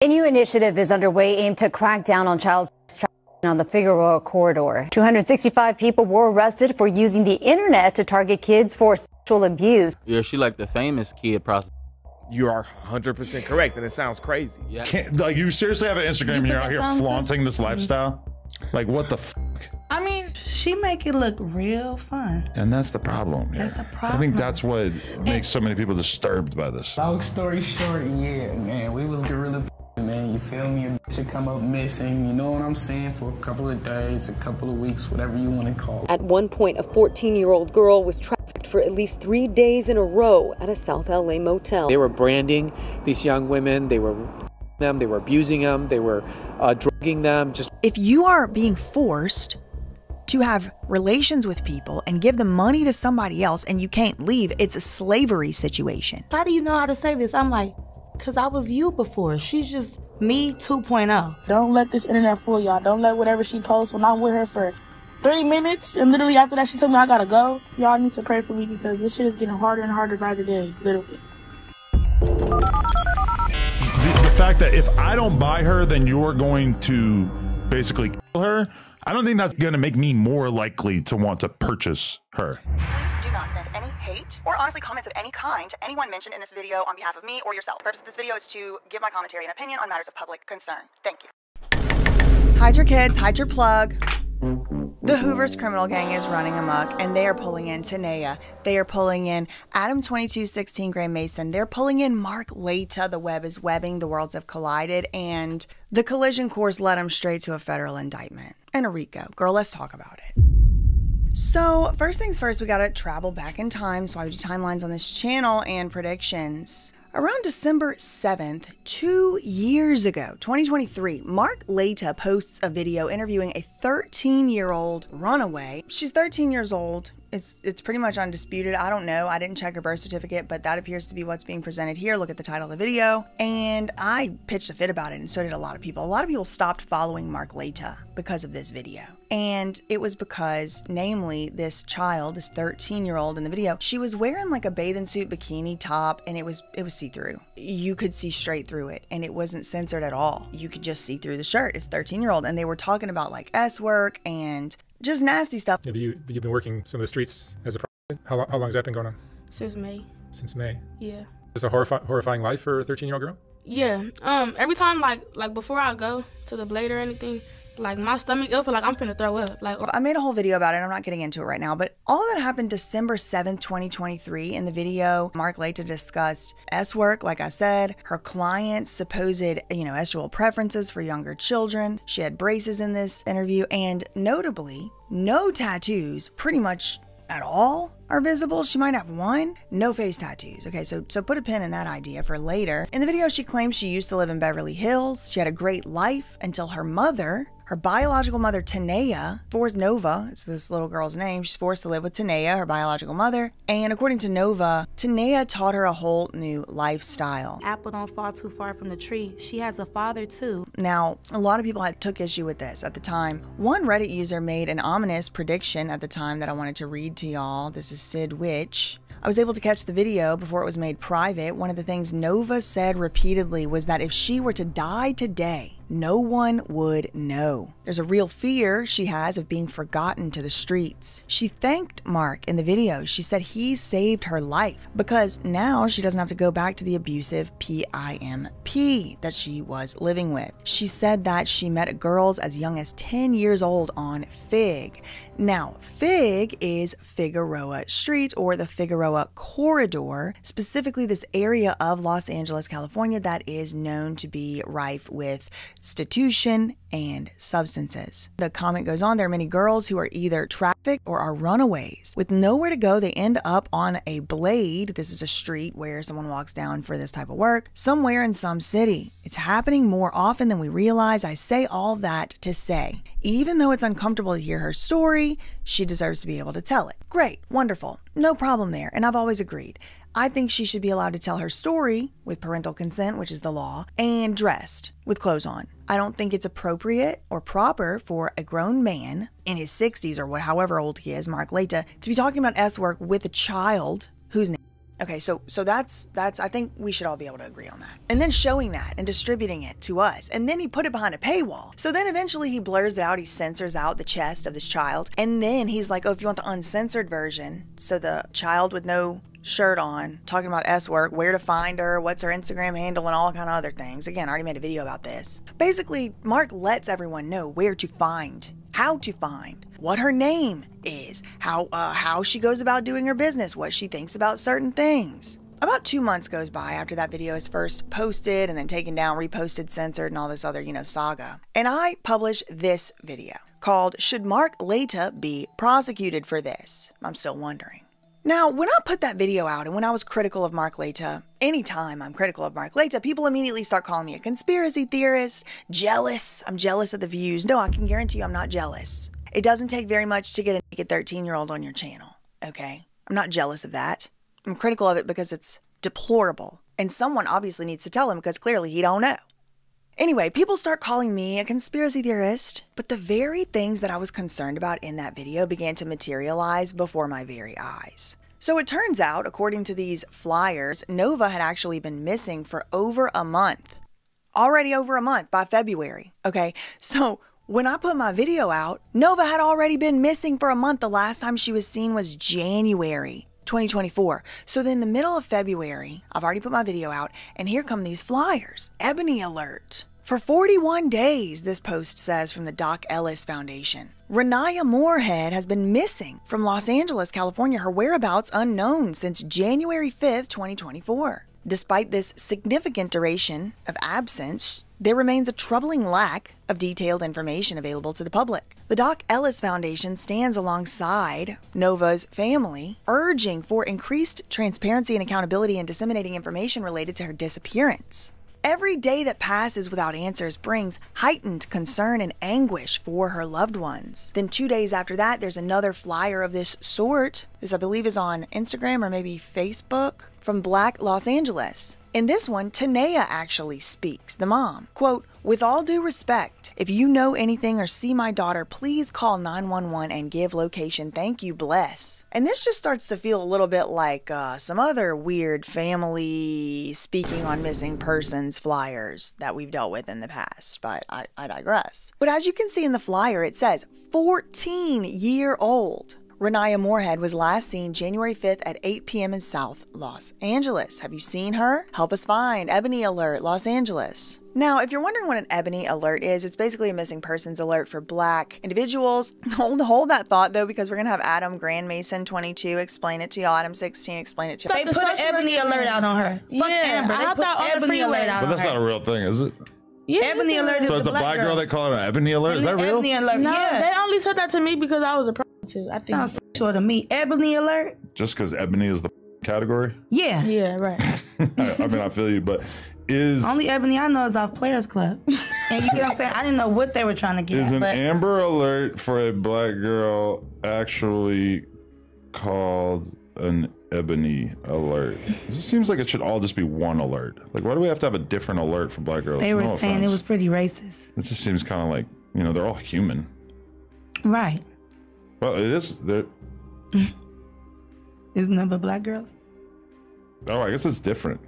A new initiative is underway aimed to crack down on child sex trafficking on the Figueroa corridor. 265 people were arrested for using the internet to target kids for sexual abuse. Yeah, she like the famous kid prostitute. You are 100% correct, and it sounds crazy. Yeah. Like, you seriously have an Instagram and you're out here flaunting this lifestyle? Like, what the f? I mean, she make it look real fun. And that's the problem. That's the problem. I think that's what makes so many people disturbed by this. Long story short, yeah, man, we was gorilla, man, you feel me? Your bitch should come up missing, you know what I'm saying, for a couple of days, a couple of weeks, whatever you want to call it. At one point, a 14-year-old girl was trafficked for at least 3 days in a row at a South LA motel. They were branding these young women, they were abusing them, they were drugging them. If you are being forced to have relations with people and give the money to somebody else and you can't leave, it's a slavery situation. How do you know how to say this? I'm like, because I was you before. She's just me 2.0. Don't let this internet fool y'all. Don't let whatever she posts when I'm with her for 3 minutes and literally after that she told me I gotta go. Y'all need to pray for me because this shit is getting harder and harder by the day, literally. The fact that if I don't buy her, then you're going to basically kill her, I don't think that's going to make me more likely to want to purchase her. Please do not send any hate or honestly comments of any kind to anyone mentioned in this video on behalf of me or yourself. The purpose of this video is to give my commentary and opinion on matters of public concern. Thank you. Hide your kids, hide your plug. The Hoover's criminal gang is running amok, and they are pulling in Tanea. They are pulling in Adam22, 16 Gray Mason. They're pulling in Mark Laita. The web is webbing. The worlds have collided, and the collision course led him straight to a federal indictment and a RICO. Girl, let's talk about it. So first things first, we gotta travel back in time. So I do timelines on this channel and predictions. Around December 7th, 2 years ago, 2023, Mark Laita posts a video interviewing a 13-year-old runaway. She's 13 years old. It's pretty much undisputed. I don't know. I didn't check her birth certificate, but that appears to be what's being presented here. Look at the title of the video. And I pitched a fit about it, and so did a lot of people. A lot of people stopped following Mark Laita because of this video. And it was because, namely, this child, this 13-year-old in the video, she was wearing like a bathing suit bikini top, and it was see-through. You could see straight through it, and it wasn't censored at all. You could just see through the shirt. It's 13-year-old, and they were talking about like S-work and just nasty stuff. Have you've been working some of the streets as a prostitute? How long has that been going on? Since May. Since May? Yeah. Is it a horrifying life for a 13-year-old girl? Yeah. Every time, like before I go to the blade or anything, like my stomach, it'll feel like I'm finna throw up. Like, I made a whole video about it. I'm not getting into it right now, but all of that happened December 7th, 2023. In the video, Mark Laita discussed S-work, like I said, her client's supposed, estual preferences for younger children. She had braces in this interview, and notably, no tattoos, pretty much at all, are visible. She might have one. No face tattoos. Okay, so put a pin in that idea for later. In the video, she claims she used to live in Beverly Hills. She had a great life until her mother, her biological mother, Tanea, forced Nova, it's this little girl's name, she's forced to live with Tanea, her biological mother. And according to Nova, Tanea taught her a whole new lifestyle. Apple don't fall too far from the tree. She has a father too. Now, a lot of people took issue with this at the time. One Reddit user made an ominous prediction at the time that I wanted to read to y'all. This is Sid Witch. I was able to catch the video before it was made private. One of the things Nova said repeatedly was that if she were to die today, no one would know. There's a real fear she has of being forgotten to the streets. She thanked Mark in the video. She said he saved her life because now she doesn't have to go back to the abusive PIMP that she was living with. She said that she met girls as young as 10 years old on Fig. Now, Fig is Figueroa Street, or the Figueroa Corridor, specifically this area of Los Angeles, California that is known to be rife with prostitution and substances. The comment goes on, there are many girls who are either trafficked or are runaways. With nowhere to go, they end up on a blade. This is a street where someone walks down for this type of work, somewhere in some city. It's happening more often than we realize. I say all that to say, even though it's uncomfortable to hear her story, she deserves to be able to tell it. Great, wonderful, no problem there, and I've always agreed. I think she should be allowed to tell her story with parental consent, which is the law, and dressed with clothes on. I don't think it's appropriate or proper for a grown man in his 60s or however old he is, Mark Laita, to be talking about S-work with a child who's Okay, so that's I think we should all be able to agree on that. And then showing that and distributing it to us. And then he put it behind a paywall. So then eventually he blurs it out, he censors out the chest of this child. And then he's like, oh, if you want the uncensored version, so the child with no shirt on, talking about S-work, where to find her, what's her Instagram handle, and all kind of other things. Again, I already made a video about this. Basically, Mark lets everyone know where to find, how to find, what her name is, how she goes about doing her business, what she thinks about certain things. About 2 months goes by after that video is first posted and then taken down, reposted, censored, and all this other, saga. And I publish this video called, Should Mark Laita Be Prosecuted for This? I'm still wondering. Now, when I put that video out and when I was critical of Mark Laita, anytime I'm critical of Mark Laita, people immediately start calling me a conspiracy theorist, jealous. I'm jealous of the views. No, I can guarantee you I'm not jealous. It doesn't take very much to get a naked 13-year-old on your channel, okay? I'm not jealous of that. I'm critical of it because it's deplorable. And someone obviously needs to tell him because clearly he don't know. Anyway, people start calling me a conspiracy theorist, but the very things that I was concerned about in that video began to materialize before my very eyes. So it turns out, according to these flyers, Nova had actually been missing for over a month. Already over a month by February, okay? So when I put my video out, Nova had already been missing for a month. The last time she was seen was January 2024. So then in the middle of February, I've already put my video out, and here come these flyers. Ebony alert. For 41 days, this post says from the Doc Ellis Foundation. Renaya Moorhead has been missing from Los Angeles, California, her whereabouts unknown since January 5th, 2024. Despite this significant duration of absence, there remains a troubling lack of detailed information available to the public. The Doc Ellis Foundation stands alongside Nova's family, urging for increased transparency and accountability in disseminating information related to her disappearance. Every day that passes without answers brings heightened concern and anguish for her loved ones. Then 2 days after that, there's another flyer of this sort. This, I believe, is on Instagram or maybe Facebook from Black Los Angeles. In this one, Tanea actually speaks, the mom. Quote, with all due respect, if you know anything or see my daughter, please call 911 and give location. Thank you, bless. And this just starts to feel a little bit like some other weird family speaking on missing persons flyers that we've dealt with in the past, but I digress. But as you can see in the flyer, it says 14-year-old. Renaya Moorhead was last seen January 5th at 8 p.m. in South Los Angeles. Have you seen her? Help us find. Ebony Alert, Los Angeles. Now, if you're wondering what an Ebony Alert is, it's basically a missing persons alert for Black individuals. Hold that thought, though, because we're going to have Adam Grandmason22 explain it to y'all. Adam16 explain it to y'all. They put an Ebony Alert out on her. Fuck Amber. They put Ebony Alert out on her. But that's not a real thing, is it? Yeah, Ebony Alert is so it's a black girl. They call it an Ebony Alert. Is that real? Ebony Alert. No, yeah. They only said that to me because I was a prostitute. I think. Sounds sexual to me. Ebony Alert. Just because Ebony is the category? Yeah. Yeah, right. I mean, I feel you, but is... Only Ebony I know is off Players Club. And you get what I'm saying? I didn't know what they were trying to get Is at. an Amber Alert for a black girl actually called an Ebony Alert? It just seems like it should all just be one alert. Like, why do we have to have a different alert for black girls? They were No saying offense. it was pretty racist. It just seems kind of like, you know, they're all human. Right. Well, it is. Isn't that but black girls? Oh, I guess it's different.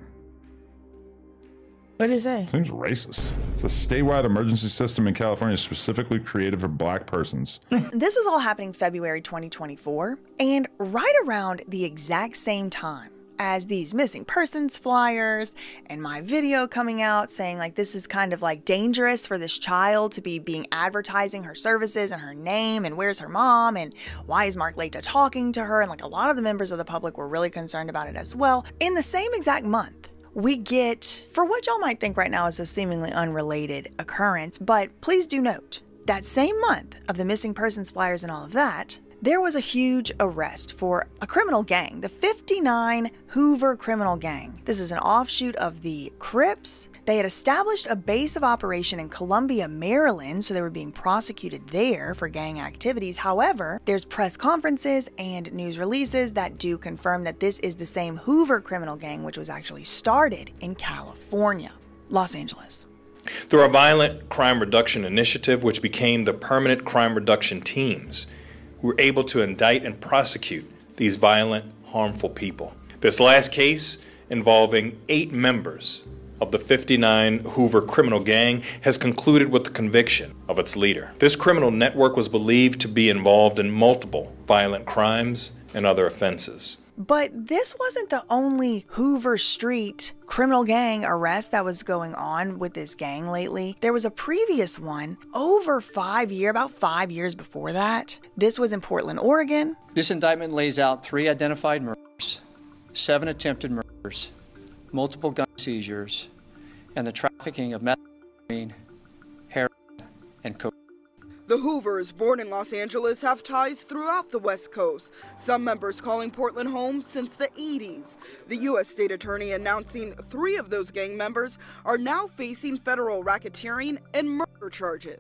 What did it say? Seems racist. It's a statewide emergency system in California specifically created for black persons. This is all happening February 2024, and right around the exact same time as these missing persons flyers and my video coming out saying like this is kind of like dangerous for this child to be being advertising her services and her name and where's her mom and why is Mark Laita talking to her, and like a lot of the members of the public were really concerned about it as well. In the same exact month, we get, for what y'all might think right now is a seemingly unrelated occurrence, but please do note, that same month of the missing persons flyers and all of that, there was a huge arrest for a criminal gang, the 59 Hoover criminal gang. This is an offshoot of the Crips. They had established a base of operation in Columbia, Maryland, so they were being prosecuted there for gang activities. However, there's press conferences and news releases that do confirm that this is the same Hoover criminal gang, which was actually started in California, Los Angeles. Through our Violent Crime Reduction Initiative, which became the Permanent Crime Reduction Teams, we were able to indict and prosecute these violent, harmful people. This last case, involving 8 members of the 59 Hoover criminal gang, has concluded with the conviction of its leader. This criminal network was believed to be involved in multiple violent crimes and other offenses. But this wasn't the only Hoover Street criminal gang arrest that was going on with this gang lately. There was a previous one about 5 years before that. This was in Portland, Oregon. This indictment lays out 3 identified murders, 7 attempted murders, multiple gun seizures, and the trafficking of methamphetamine, heroin, and cocaine. The Hoovers, born in Los Angeles, have ties throughout the West Coast, some members calling Portland home since the 80s. The U.S. State Attorney announcing 3 of those gang members are now facing federal racketeering and murder charges.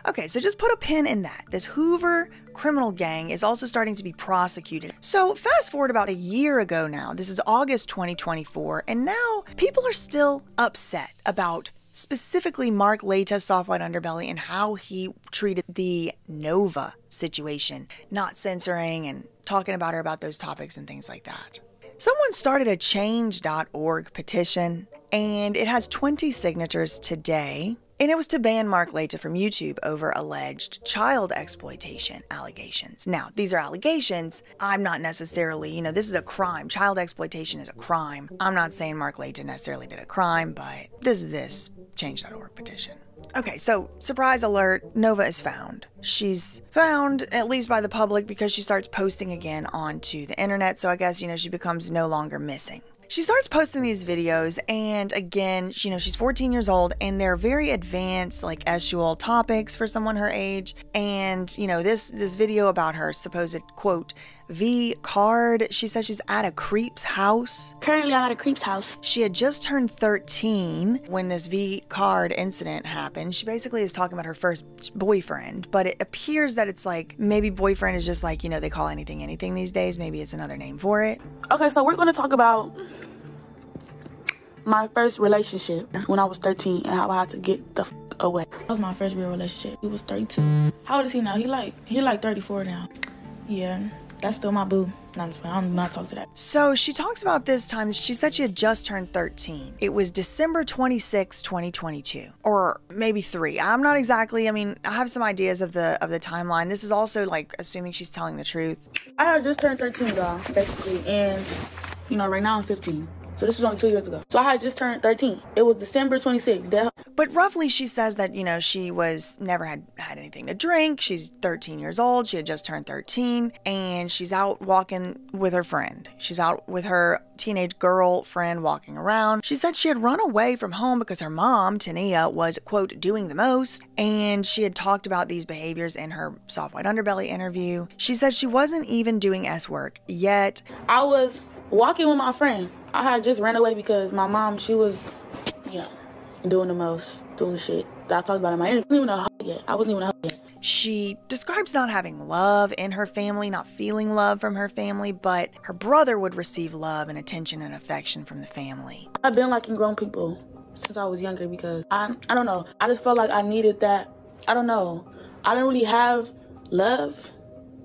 Okay, so just put a pin in that. This Hoover criminal gang is also starting to be prosecuted. So fast forward about a year ago now, this is August 2024, and now people are still upset about specifically Mark Laita, Soft White Underbelly, and how he treated the Nova situation, not censoring and talking about her about those topics and things like that. Someone started a change.org petition, and it has 20 signatures today. And it was to ban Mark Laita from YouTube over alleged child exploitation allegations. Now, these are allegations. I'm not necessarily, this is a crime. Child exploitation is a crime. I'm not saying Mark Laita necessarily did a crime, but this is this change.org petition. Okay, so surprise alert, Nova is found. She's found, at least by the public, because she starts posting again onto the internet. So I guess, she becomes no longer missing. She starts posting these videos, and again, she's 14 years old, and they're very advanced, like SUL topics for someone her age. And, this video about her supposed, quote, V card, she says she's at a creep's house. Currently, I'm at a creep's house. She had just turned 13 when this V card incident happened. She basically is talking about her first boyfriend, but it appears that it's like, maybe boyfriend is just like, they call anything these days. Maybe it's another name for it. Okay, so we're going to talk about my first relationship when I was 13 and how I had to get the f away. That was my first real relationship. He was 32. How old is he now? He like 34 now. Yeah. That's still my boo. No, I'm just playing. I'm not talking to that. So she talks about this time. She said she had just turned 13. It was December 26, 2022, or maybe 3. I'm not exactly. I have some ideas of the timeline. This is also like assuming she's telling the truth. I had just turned 13, y'all, basically, and right now I'm 15. So this was only 2 years ago. So I had just turned 13. It was December 26th. But roughly she says that, she never had anything to drink. She's 13 years old. She had just turned 13 and she's out walking with her friend. She's out with her teenage girlfriend walking around. She said she had run away from home because her mom, Tanea, was, quote, doing the most. And she had talked about these behaviors in her Soft White Underbelly interview. She said she wasn't even doing S work yet. I was walking with my friend. I had just ran away because my mom, she was, doing the most, doing the shit that I talked about in my interview. I wasn't even a hoe yet. She describes not having love in her family, not feeling love from her family, but her brother would receive love and attention and affection from the family. I've been liking grown people since I was younger because I don't know. I just felt like I needed that. I don't know. I didn't really have love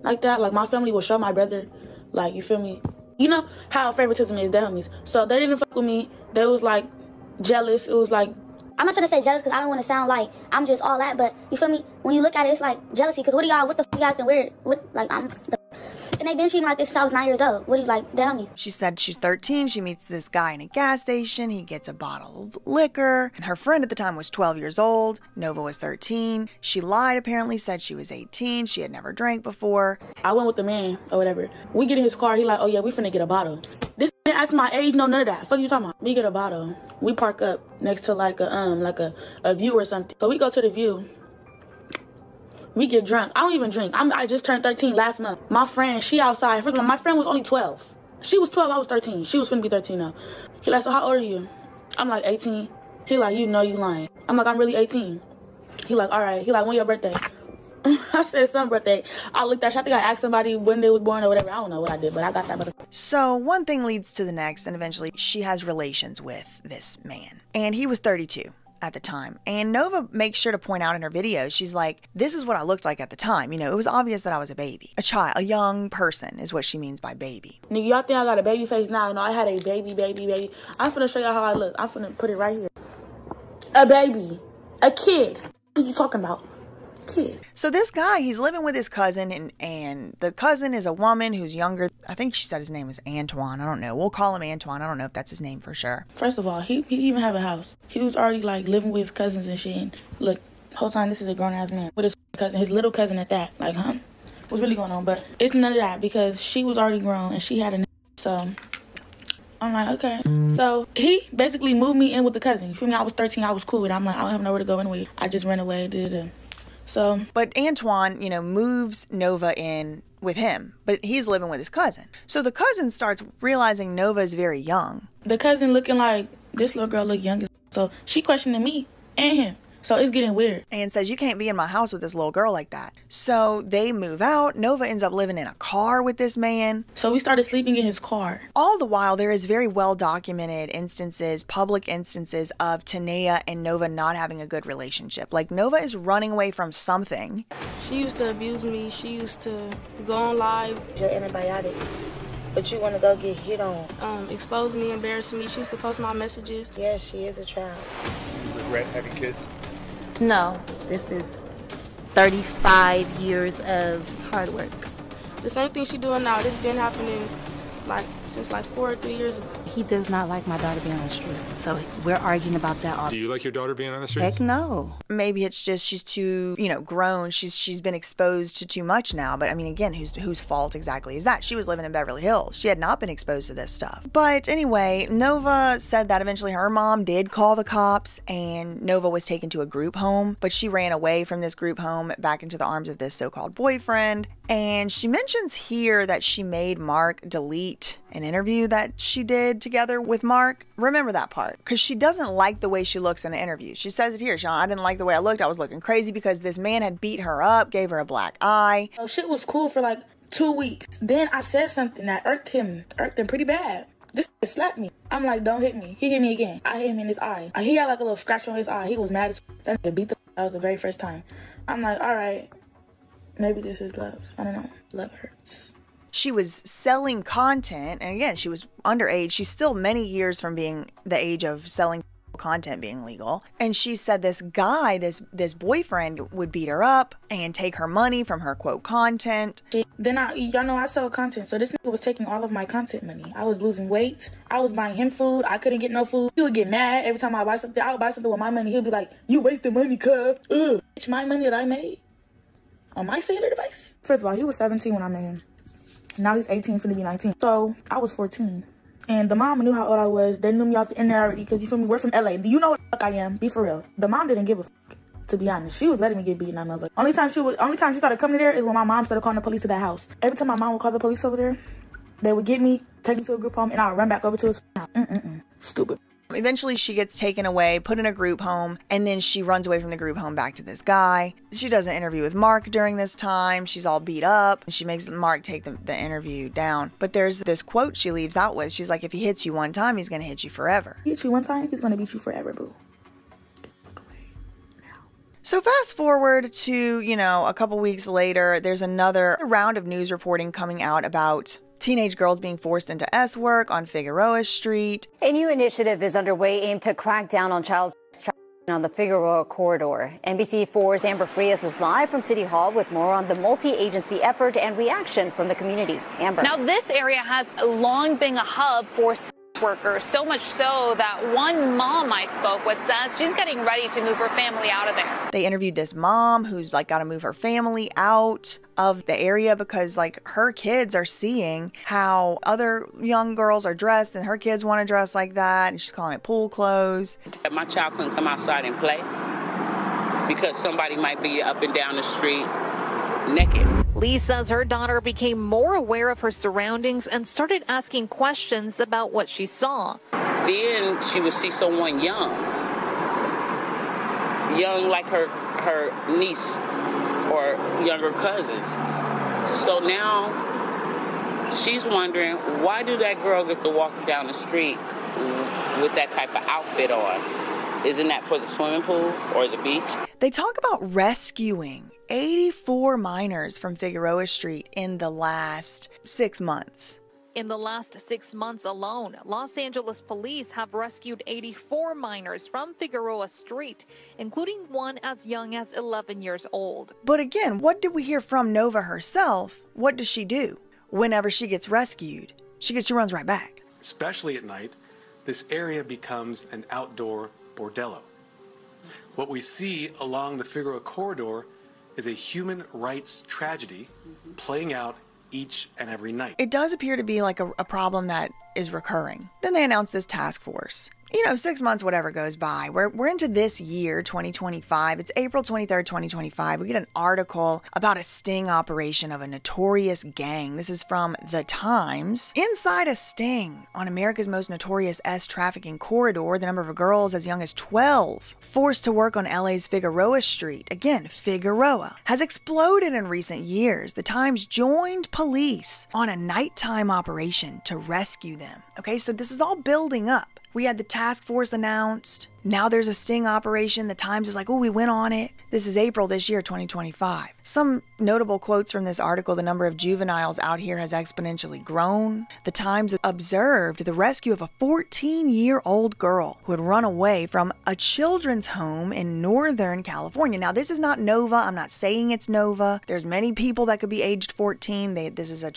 like that. Like my family would show my brother, like, you feel me? You know how favoritism is, their homies. So they didn't fuck with me. They was like jealous. It was like, I'm not trying to say jealous because I don't want to sound like I'm just all that, but you feel me? When you look at it, it's like jealousy because what the fuck you acting weird? And they've been treating me like this since I was 9 years old. What do you like? Tell me. She said she's 13. She meets this guy in a gas station. He gets a bottle of liquor. And her friend at the time was 12 years old. Nova was 13. She lied, apparently, said she was 18. She had never drank before. I went with the man or whatever. We get in his car. He like, oh yeah, we finna get a bottle. This didn't ask my age, no none of that. Fuck you talking about? We get a bottle. We park up next to like a view or something. So we go to the view. We get drunk. I don't even drink. I just turned 13 last month. My friend, she outside. My friend was only 12. She was 12, I was 13. She was finna be 13 now. He like, so how old are you? I'm like 18. He like, you know you lying. I'm like, I'm really 18. He like, all right. He like, when your birthday? I said some birthday. I looked at you. I think I asked somebody when they was born or whatever. I don't know what I did, but I got that motherfucker. So one thing leads to the next, and eventually she has relations with this man. And he was 32. at the time. And Nova makes sure to point out in her videos, she's like, this is what I looked like at the time. You know, it was obvious that I was a baby. A child, a young person is what she means by baby. Nigga, y'all think I got a baby face now? No, I had a baby. I'm finna show y'all how I look. I'm finna put it right here. A baby. A kid. What are you talking about? Kid. So this guy, he's living with his cousin, and the cousin is a woman who's younger. I think she said his name is Antoine. I don't know. We'll call him Antoine. I don't know if that's his name for sure. First of all, he didn't even have a house. He was already like living with his cousins and shit. And look, whole time this is a grown ass man with his cousin, his little cousin at that. Like, huh? What's really going on? But it's none of that because she was already grown and she had a so I'm like, okay. So he basically moved me in with the cousin. You feel me? I was 13. I was cool with it. I'm like, I don't have nowhere to go anyway. I just ran away. So, but Antoine, you know, moves Nova in with him, but he's living with his cousin. So the cousin starts realizing Nova is very young. The cousin looking like this little girl look young as so she questioning me and him. So it's getting weird. And says, you can't be in my house with this little girl like that. So they move out. Nova ends up living in a car with this man. So we started sleeping in his car. All the while, there is very well documented instances, public instances of Tanea and Nova not having a good relationship. Like Nova is running away from something. She used to abuse me. She used to go on live. Your antibiotics. But you want to go get hit on. Expose me, embarrass me. She used to post my messages. Yes, she is a child. You regret having kids? No, this is 35 years of hard work. The same thing she doing now, this been happening like since like 4 or 3 years ago. He does not like my daughter being on the street, so we're arguing about that. Do you like your daughter being on the streets? Heck no. Maybe it's just she's too, you know, grown. She's been exposed to too much now. But I mean, again, whose fault exactly is that? She was living in Beverly Hills. She had not been exposed to this stuff. But anyway, Nova said that eventually her mom did call the cops and Nova was taken to a group home, but she ran away from this group home back into the arms of this so-called boyfriend. And she mentions here that she made Mark delete an interview that she did together with Mark. Remember that part, because she doesn't like the way she looks in the interview. She says it here, Sean, I didn't like the way I looked. I was looking crazy because this man had beat her up, gave her a black eye. Oh, shit was cool for like 2 weeks. Then I said something that irked him pretty bad. This slapped me. I'm like, don't hit me. He hit me again. I hit him in his eye. He had like a little scratch on his eye. He was mad as that nigga beat the that was the very first time. I'm like, all right, maybe this is love. I don't know. Love hurts. She was selling content, and again, she was underage. She's still many years from being the age of selling content being legal. And she said this guy, this boyfriend, would beat her up and take her money from her quote content. Then y'all know I sell content, so this nigga was taking all of my content money. I was losing weight. I was buying him food. I couldn't get no food. He would get mad every time I buy something. I would buy something with my money. He'll be like, you wasting money, cuz. It's my money that I made on my cellular device. First of all, he was 17 when I met him. Now he's 18, finna be 19. So I was 14. And the mom knew how old I was. They knew me off the internet already because, you feel me, we're from LA. Do you know what the fuck I am? Be for real. The mom didn't give a fuck, to be honest. She was letting me get beaten on motherfucker. Only time she started coming there is when my mom started calling the police to that house. Every time my mom would call the police over there, they would get me, take me to a group home, and I would run back over to his house. Stupid. Eventually, she gets taken away, put in a group home, and then she runs away from the group home back to this guy. She does an interview with Mark during this time. She's all beat up. She makes Mark take the interview down. But there's this quote she leaves out with. She's like, if he hits you one time, he's going to hit you forever. He hits you one time, he's going to beat you forever, boo. So fast forward to, you know, a couple weeks later, there's another round of news reporting coming out about teenage girls being forced into S work on Figueroa Street. A new initiative is underway aimed to crack down on child trafficking on the Figueroa corridor. NBC4's Amber Frias is live from City Hall with more on the multi-agency effort and reaction from the community. Amber. Now, this area has long been a hub for workers, so much so that one mom I spoke with says she's getting ready to move her family out of there. They interviewed this mom who's like got to move her family out of the area because like her kids are seeing how other young girls are dressed and her kids want to dress like that, and she's calling it pool clothes. My child couldn't come outside and play because somebody might be up and down the street naked. Lee says her daughter became more aware of her surroundings and started asking questions about what she saw. Then she would see someone young like her niece or younger cousins. So now she's wondering, why do that girl get to walk down the street with that type of outfit on? Isn't that for the swimming pool or the beach? They talk about rescuing 84 minors from Figueroa Street in the last 6 months. In the last 6 months alone, Los Angeles police have rescued 84 minors from Figueroa Street, including one as young as 11 years old. But again, what did we hear from Nova herself? What does she do whenever she gets rescued? She runs right back. Especially at night, this area becomes an outdoor bordello. What we see along the Figueroa corridor is a human rights tragedy playing out each and every night. It does appear to be like a problem that is recurring. Then they announced this task force. 6 months, whatever goes by. We're into this year, 2025. It's April 23rd, 2025. We get an article about a sting operation of a notorious gang. This is from The Times. Inside a sting on America's most notorious trafficking corridor, the number of girls as young as 12 forced to work on LA's Figueroa Street, again, Figueroa, has exploded in recent years. The Times joined police on a nighttime operation to rescue them. Okay, so this is all building up. We had the task force announced. Now there's a sting operation. The Times is like, oh, we went on it. This is April this year, 2025. Some notable quotes from this article: the number of juveniles out here has exponentially grown. The Times observed the rescue of a 14-year-old girl who had run away from a children's home in Northern California. Now, this is not Nova. I'm not saying it's Nova. There's many people that could be aged 14. This is a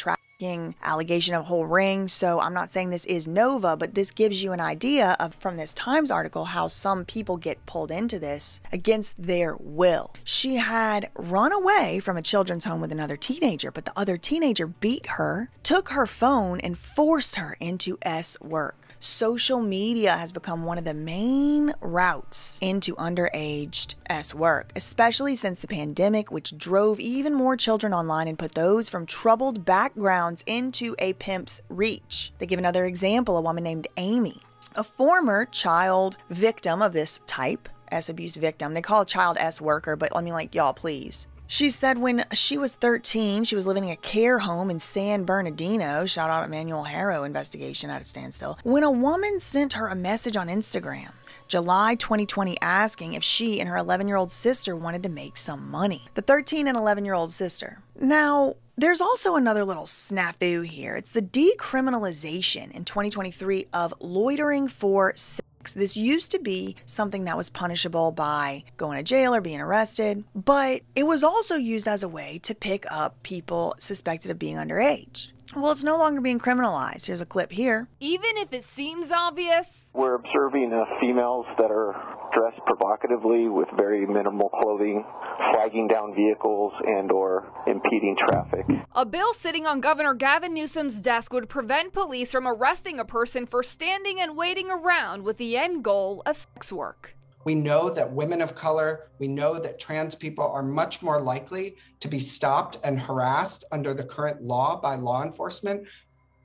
allegation of a whole ring, so I'm not saying this is Nova, but this gives you an idea of, from this Times article, how some people get pulled into this against their will. She had run away from a children's home with another teenager, but the other teenager beat her, took her phone, and forced her into work. Social media has become one of the main routes into underaged work, especially since the pandemic, which drove even more children online and put those from troubled backgrounds into a pimp's reach. They give another example: a woman named Amy, a former child victim of this type, abuse victim. They call a child worker, but y'all, please. She said when she was 13, she was living in a care home in San Bernardino. Shout out Emmanuel Harrow investigation at a standstill. When a woman sent her a message on Instagram, July 2020, asking if she and her 11-year-old sister wanted to make some money. The 13 and 11-year-old sister. Now, there's also another little snafu here. It's the decriminalization in 2023 of loitering for sex. This used to be something that was punishable by going to jail or being arrested, but it was also used as a way to pick up people suspected of being underage. Well, it's no longer being criminalized. Here's a clip here. Even if it seems obvious, we're observing females that are dressed provocatively with very minimal clothing, flagging down vehicles and or impeding traffic. A bill sitting on Governor Gavin Newsom's desk would prevent police from arresting a person for standing and waiting around with the end goal of sex work. We know that women of color, we know that trans people are much more likely to be stopped and harassed under the current law by law enforcement,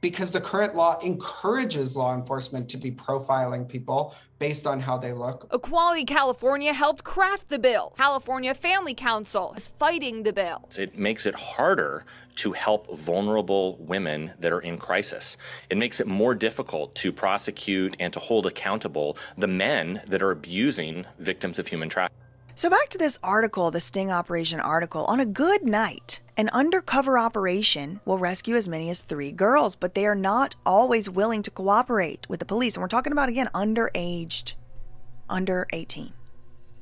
because the current law encourages law enforcement to be profiling people based on how they look. Equality California helped craft the bill. California Family Council is fighting the bill. It makes it harder to help vulnerable women that are in crisis. It makes it more difficult to prosecute and to hold accountable the men that are abusing victims of human trafficking. So back to this article, the sting operation article. On a good night, an undercover operation will rescue as many as 3 girls, but they are not always willing to cooperate with the police. And we're talking about, again, underaged, under 18,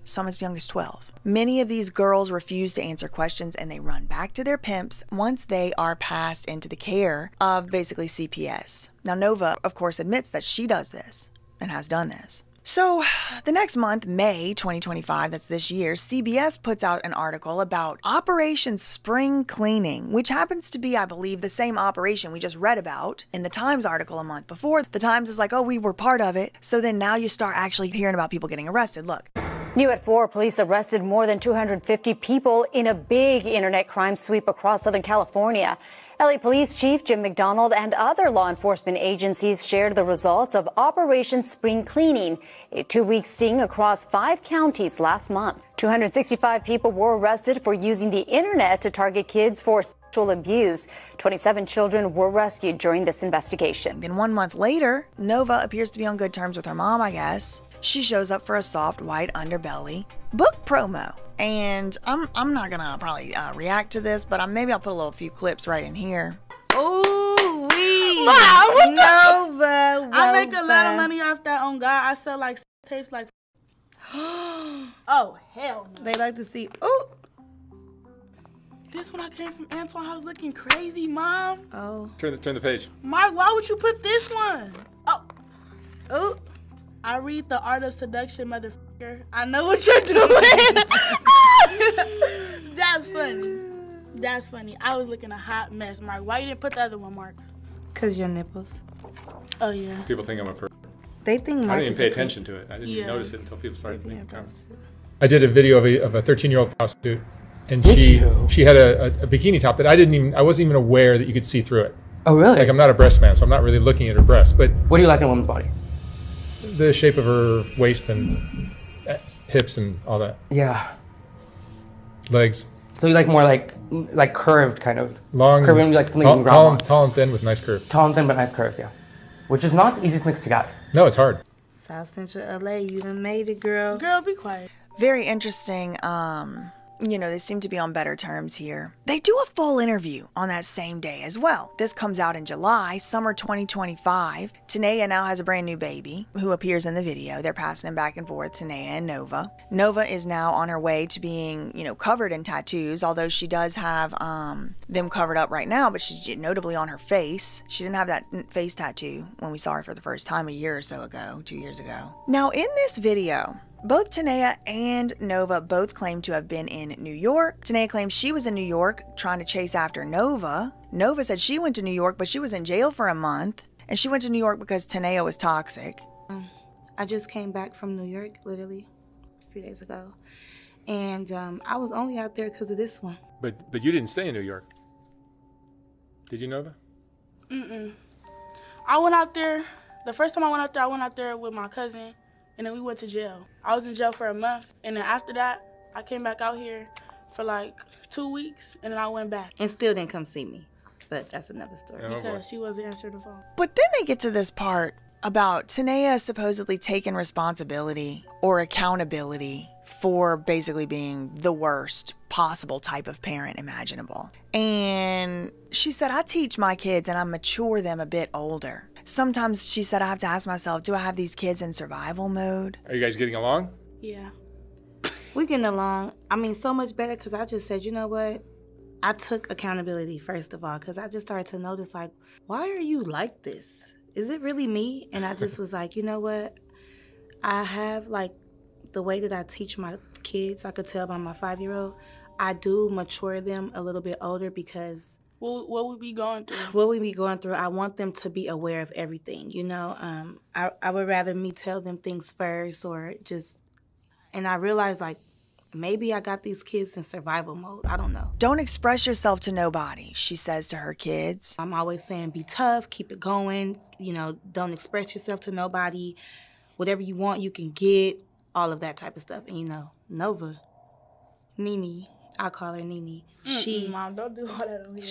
some as young as 12. Many of these girls refuse to answer questions and they run back to their pimps once they are passed into the care of basically CPS. Now, Nova, of course, admits that she does this and has done this. So the next month, May 2025, that's this year, CBS puts out an article about Operation Spring Cleaning, which happens to be, I believe, the same operation we just read about in the Times article a month before. The Times is like, oh, we were part of it. So then now you start actually hearing about people getting arrested. Look. New at 4, police arrested more than 250 people in a big internet crime sweep across Southern California. LA Police Chief Jim McDonald and other law enforcement agencies shared the results of Operation Spring Cleaning, a 2-week sting across 5 counties last month. 265 people were arrested for using the internet to target kids for sexual abuse. 27 children were rescued during this investigation. Then 1 month later, Nova appears to be on good terms with her mom, I guess. She shows up for a soft white underbelly book promo. And I'm not gonna probably react to this, but maybe I'll put a few clips right in here. Ooh, wee. Mom, Nova. I make a lot of money off that on God. I sell like tapes like. Oh, hell no. They like to see. Ooh. This when I came from Antoine, I was looking crazy, Mom. Oh. Turn the page. Mark, why would you put this one? Oh. Ooh. I read The Art of Seduction, motherfucker. I know what you're doing. That's funny. That's funny. I was looking a hot mess, Mark. Why you didn't put the other one, Mark? Cause your nipples. Oh yeah. People think I'm a pervert. They think Mark I didn't even pay is a attention to it. I didn't even notice it until people started They making think comments. I did a video of a 13-year-old prostitute, and she had a bikini top that I wasn't even aware that you could see through it. Oh really? Like I'm not a breast man, so I'm not really looking at her breasts. But what do you like in a woman's body? The shape of her waist and hips and all that. Yeah. Legs. So you like more like curved kind of. Long. Curving, like something you can grab on. Tall and thin with nice curves. Tall and thin but nice curves, yeah. Which is not the easiest mix to get. No, it's hard. South Central LA, you done made it, girl. Girl, be quiet. Very interesting. They seem to be on better terms here. They do a full interview on that same day as well. This comes out in July, summer 2025. Tanea now has a brand new baby who appears in the video. They're passing him back and forth, Tanea and Nova. Nova is now on her way to being, covered in tattoos, although she does have them covered up right now, but she's notably on her face. She didn't have that face tattoo when we saw her for the first time a year or so ago, 2 years ago. Now in this video, both Tanea and Nova both claim to have been in New York. Tanea claims she was in New York trying to chase after Nova. Nova said she went to New York, but she was in jail for a month. And she went to New York because Tanea was toxic. I just came back from New York, literally, a few days ago. And I was only out there because of this one. But you didn't stay in New York. Did you, Nova? Mm-mm. I went out there. The first time I went out there with my cousin. And then we went to jail. I was in jail for a month. And then after that, I came back out here for like 2 weeks. And then I went back. And still didn't come see me. But that's another story. Because she wasn't answering the phone. But then they get to this part about Tanea supposedly taking responsibility or accountability for basically being the worst possible type of parent imaginable. And she said, I teach my kids and I mature them a bit older. Sometimes she said, I have to ask myself, do I have these kids in survival mode? Are you guys getting along? Yeah. We getting along. I mean, so much better because I just said, you know what? I took accountability, first of all, because I just started to notice, like, why are you like this? Is it really me? And I just was like, you know what? I have, like, the way that I teach my kids, I could tell by my 5-year-old, I do mature them a little bit older because what we be going through? What we be going through, I want them to be aware of everything, you know? I would rather me tell them things first or just, and I realized, like, maybe I got these kids in survival mode. I don't know. Don't express yourself to nobody, she says to her kids. I'm always saying be tough, keep it going, don't express yourself to nobody. Whatever you want, you can get, all of that type of stuff. And, Nova, Nene, I call her Nene. Mom, don't do all that on here.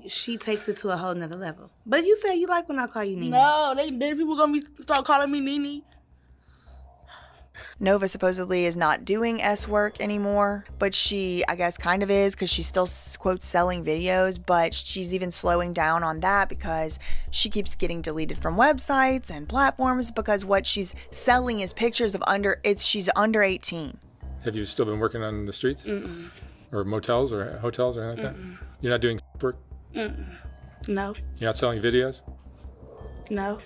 She takes it to a whole nother level. But you say you like when I call you Nene. No, then people gonna start calling me Nene. Nova supposedly is not doing S work anymore, but she, I guess, kind of is because she's still, quote, selling videos, but she's even slowing down on that because she keeps getting deleted from websites and platforms because what she's selling is pictures of she's under 18. Have you still been working on the streets? Mm-mm. Or motels or hotels or anything like that? You're not doing work? Mm-mm. No. You're not selling videos? No.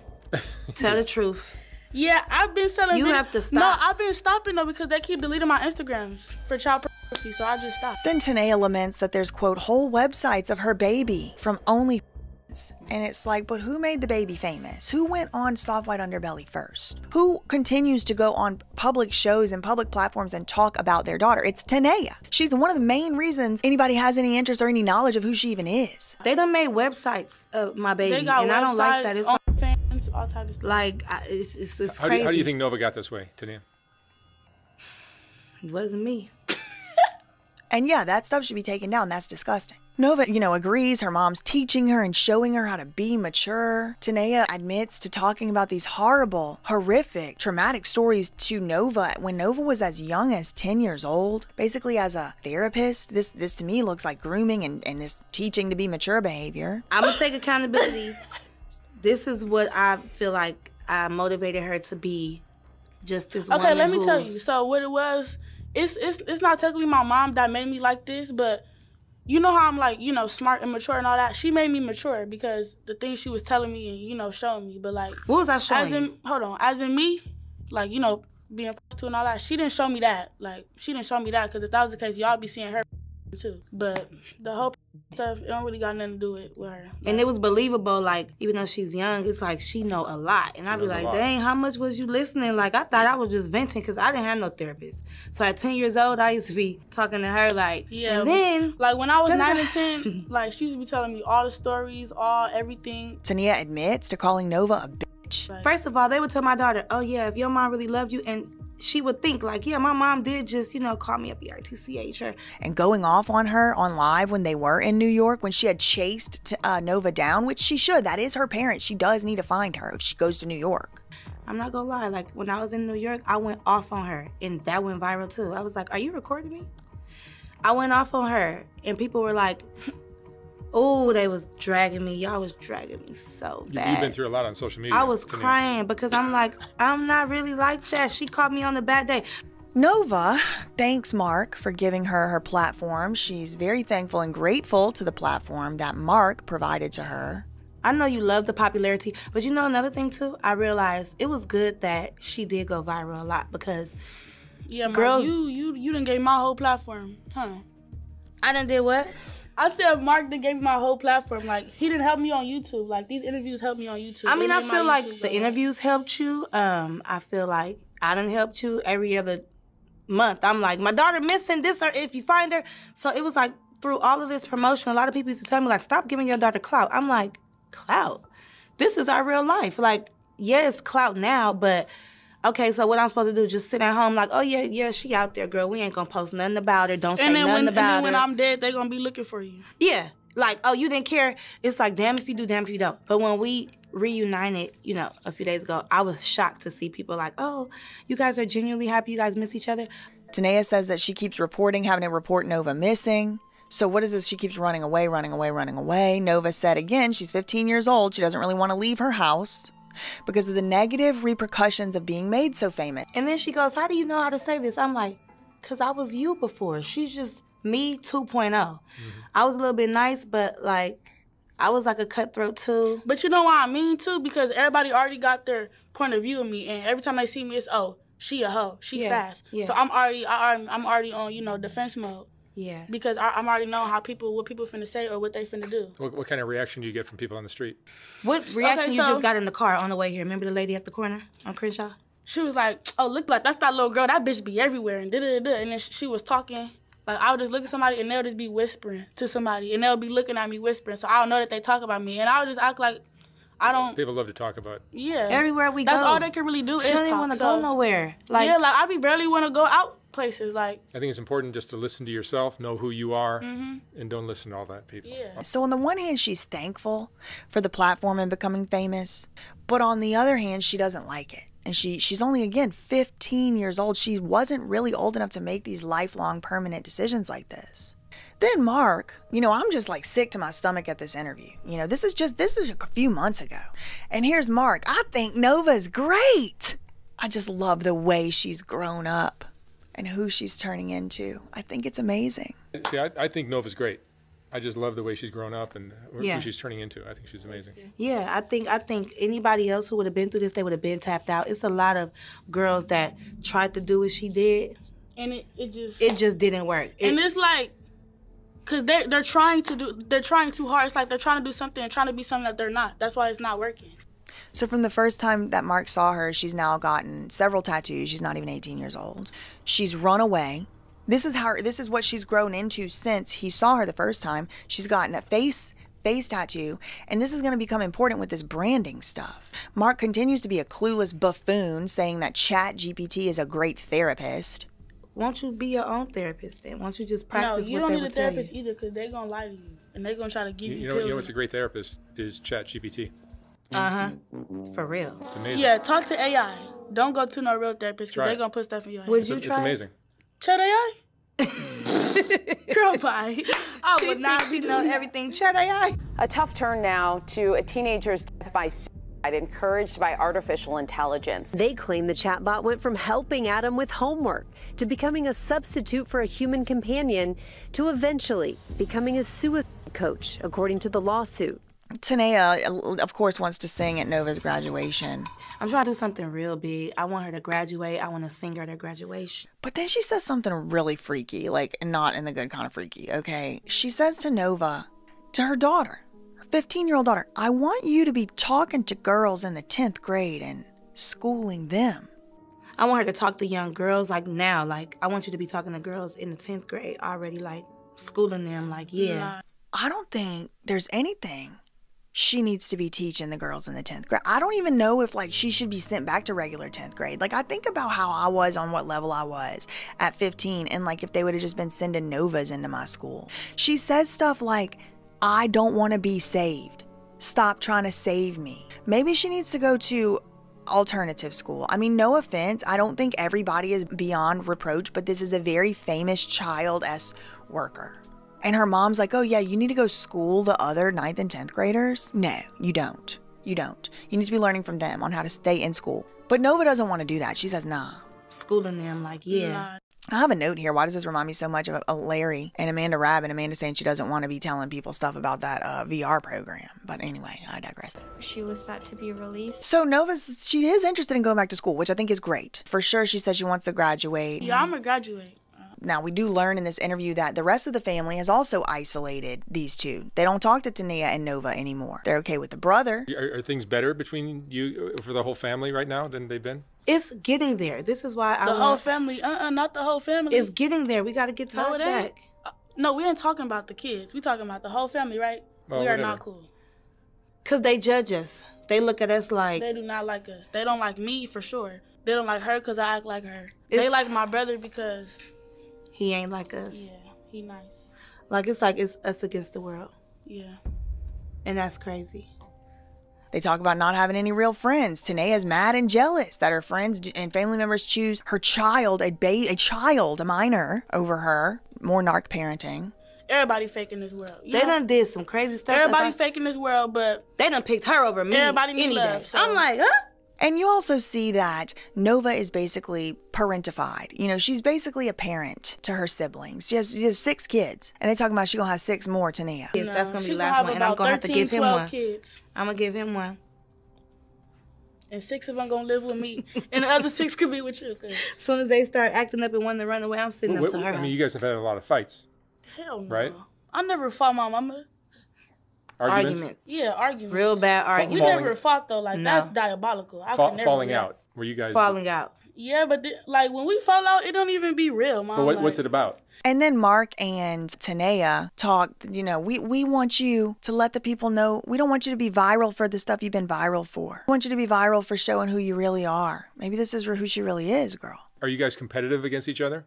Tell the truth. Yeah, I've been selling. You have to stop. No, I've been stopping though because they keep deleting my Instagrams for child pornography, so I just stopped. Then Tanea laments that there's, quote, whole websites of her baby from OnlyFans. And it's like, but who made the baby famous? Who went on Soft White Underbelly first? Who continues to go on public shows and public platforms and talk about their daughter? It's Tanea. She's one of the main reasons anybody has any interest or any knowledge of who she even is. They done made websites of my baby, they got and I don't like that. It's fans, all types of stuff. Like, it's How crazy. do you think Nova got this way, Tanea? It wasn't me. And yeah, that stuff should be taken down. That's disgusting. Nova, agrees her mom's teaching her and showing her how to be mature. Tanea admits to talking about these horrible, horrific, traumatic stories to Nova when Nova was as young as 10 years old. Basically, as a therapist, this to me looks like grooming and this teaching to be mature behavior. I'm gonna take accountability. This is what I feel like I motivated her to be. Just this woman. Okay, let me tell you. So what it was, it's not technically my mom that made me like this, but you know how I'm like, smart and mature and all that? She made me mature because the things she was telling me and, showing me. But like, what was I showing you? As in me, like, being prostitute and all that, she didn't show me that. Like, she didn't show me that because if that was the case, y'all be seeing her too. But the whole stuff, it don't really got nothing to do with her. And it was believable, like, even though she's young, it's like she know a lot. And I'd be like, dang, how much was you listening? Like, I thought I was just venting because I didn't have no therapist. So at 10 years old, I used to be talking to her like, yeah. And then, like, when I was 9 and 10, like, she used to be telling me all the stories, everything. Tania admits to calling Nova a bitch. First of all, they would tell my daughter, oh yeah, if your mom really loved you, and she would think like, yeah, my mom did just, call me a BRTCH. And going off on her on live when they were in New York, when she had chased Nova down, which she should. That is her parent. She does need to find her if she goes to New York. I'm not gonna lie. Like, when I was in New York, I went off on her, and that went viral too. I was like, are you recording me? I went off on her, and people were like, oh, they was dragging me. Y'all was dragging me so bad. You've been through a lot on social media. I was crying because I'm like, I'm not really like that. She caught me on a bad day. Nova thanks Mark for giving her her platform. She's very thankful and grateful to the platform that Mark provided to her. I know you love the popularity, but another thing too, I realized it was good that she did go viral a lot because girls, you done gave my whole platform, huh? I done did what? I said Mark done gave me my whole platform. Like, he didn't help me on YouTube. Like, these interviews helped me on YouTube. I mean, I feel like the interviews helped you. I feel like I done helped you every other month. I'm like, my daughter missing this, or if you find her. So it was like, through all of this promotion, a lot of people used to tell me, like, stop giving your daughter clout. I'm like, clout? This is our real life. Like, yes, clout now, but okay, so what I'm supposed to do? Just sit at home like, oh, yeah, she out there, girl. We ain't gonna post nothing about her. Don't say nothing about her. And then when I'm dead, they gonna be looking for you. Yeah. Like, oh, you didn't care. It's like, damn if you do, damn if you don't. But when we reunited, a few days ago, I was shocked to see people like, oh, you guys are genuinely happy you guys miss each other. Tanea says that she keeps having to report Nova missing. So what is this? She keeps running away. Nova said again, she's 15 years old. She doesn't really want to leave her house because of the negative repercussions of being made so famous. And then she goes, how do you know how to say this? I'm like, because I was you before. She's just me 2.0. I was a little bit nice, but like, I was like a cutthroat too. But you know what I mean too? Because everybody already got their point of view of me, and every time they see me, it's, oh, she a hoe, she fast. Yeah. So I'm already on, defense mode. Yeah. Because I'm already knowing what people finna say or what they finna do. What kind of reaction do you get from people on the street? What reaction you just got in the car on the way here? Remember the lady at the corner on Crenshaw? She was like, oh, look, like, that's that little girl. That bitch be everywhere and da-da-da. And then she was talking. Like, I would just look at somebody and they'll just be whispering to somebody. And they'll be looking at me whispering. So I don't know that they talk about me. And I would just act like I don't. People love to talk about. Yeah. Everywhere we go. That's all they can really do is talk. She don't want to go nowhere. Like, yeah, like, I barely want to go out places. Like, I think it's important just to listen to yourself, know who you are, and don't listen to all that people. Yeah. So on the one hand, she's thankful for the platform and becoming famous. But on the other hand, she doesn't like it. And she's only, again, 15 years old. She wasn't really old enough to make these lifelong permanent decisions like this. Then Mark, I'm just like sick to my stomach at this interview. This is a few months ago. And here's Mark. I think Nova's great. I just love the way she's grown up and who she's turning into. I think it's amazing. See, I think Nova's great. I just love the way she's grown up and who she's turning into. I think she's amazing. Yeah, I think anybody else who would have been through this, they would have been tapped out. It's a lot of girls that tried to do what she did, and it just didn't work. And it's like, cause they're trying too hard. It's like they're trying to do something and trying to be something that they're not. That's why it's not working. So from the first time that Mark saw her, she's now gotten several tattoos. She's not even 18 years old. She's run away. This is what she's grown into since he saw her the first time. She's gotten a face tattoo, and this is going to become important with this branding stuff. Mark continues to be a clueless buffoon, saying that ChatGPT is a great therapist. won't you be your own therapist then? Won't you just practice you what they don't need a would tell you? therapist either, because they're going to lie to you. And they're going to try to give you You pills. know what's a great therapist is ChatGPT. Uh-huh. For real. It's amazing. Yeah, talk to AI. Don't go to no real therapist, because Try they're it. going to put stuff in your head. Would you try? It's amazing. Chat AI? Girl, bye. I She would not thinks be she know doing everything. Chat AI. A tough turn now to a teenager's death by suicide encouraged by artificial intelligence. They claim the chatbot went from helping Adam with homework to becoming a substitute for a human companion to eventually becoming a suicide coach, according to the lawsuit. Tanea, of course, wants to sing at Nova's graduation. I'm trying to do something real big. I want her to graduate. I want to sing her at her graduation. But then she says something really freaky, like not in the good kind of freaky, okay? She says to Nova, to her daughter, her 15-year-old daughter, I want you to be talking to girls in the 10th grade and schooling them. I want her to talk to young girls like now. Like, I want you to be talking to girls in the 10th grade already, like schooling them, like, yeah. I don't think there's anything she needs to be teaching the girls in the 10th grade. I don't even know if like she should be sent back to regular 10th grade. Like I think about how I was on what level I was at 15 and like if they would have just been sending Novas into my school. She says stuff like, I don't want to be saved. Stop trying to save me. Maybe she needs to go to alternative school. I mean, no offense. I don't think everybody is beyond reproach, but this is a very famous child worker. And her mom's like, oh yeah, you need to go school the other 9th and 10th graders? No, you don't. You don't. You need to be learning from them on how to stay in school. But Nova doesn't want to do that. She says, nah. Schooling them, like, yeah. I have a note here. Why does this remind me so much of Larry and Amanda Rabb, and Amanda saying she doesn't want to be telling people stuff about that VR program. But anyway, I digress. She was set to be released. So she is interested in going back to school, which I think is great. For sure, she says she wants to graduate. Yeah, I'm going to graduate. Now, we do learn in this interview that the rest of the family has also isolated these two. They don't talk to Tanea and Nova anymore. They're okay with the brother. Are things better between you, for the whole family right now than they've been? It's getting there. This is why The whole family, not the whole family. It's getting there. We got to get ties back. No, we ain't talking about the kids. We talking about the whole family, right? Well, we are whatever. not cool. Because they judge us. They look at us like... They do not like us. They don't like me, for sure. They don't like her because I act like her. They like my brother because... He ain't like us. Yeah, he nice. Like it's us against the world. Yeah. And that's crazy. They talk about not having any real friends. Tanea's mad and jealous that her friends and family members choose her child, a minor, over her. More narc parenting. Everybody fake in this world. They done did some crazy stuff. Everybody fake in this world, but... They done picked her over me. Everybody need any love. day. So. I'm like, huh? And you also see that Nova is basically parentified. You know, she's basically a parent to her siblings. She has 6 kids. And they're talking about she's going to have 6 more, Tanea. Yes, that's going to be the last one. And I'm going to have to give him one. Kids. I'm going to give him one. And 6 of them going to live with me. And the other 6 could be with you. As soon as they start acting up and wanting to run away, I'm sitting up to her I mean, you guys have had a lot of fights. Hell no. Right? I never fought my mama. Arguments? Yeah, arguments. Real bad arguments. We never fought, though. Like, that's diabolical. I could never falling out. Were you guys... Falling out. Yeah, but like, when we fall out, it don't even be real, Mom. But what's it about? And then Mark and Tanea talk, you know, we want you to let the people know, we don't want you to be viral for the stuff you've been viral for. We want you to be viral for showing who you really are. Maybe this is who she really is, girl. Are you guys competitive against each other?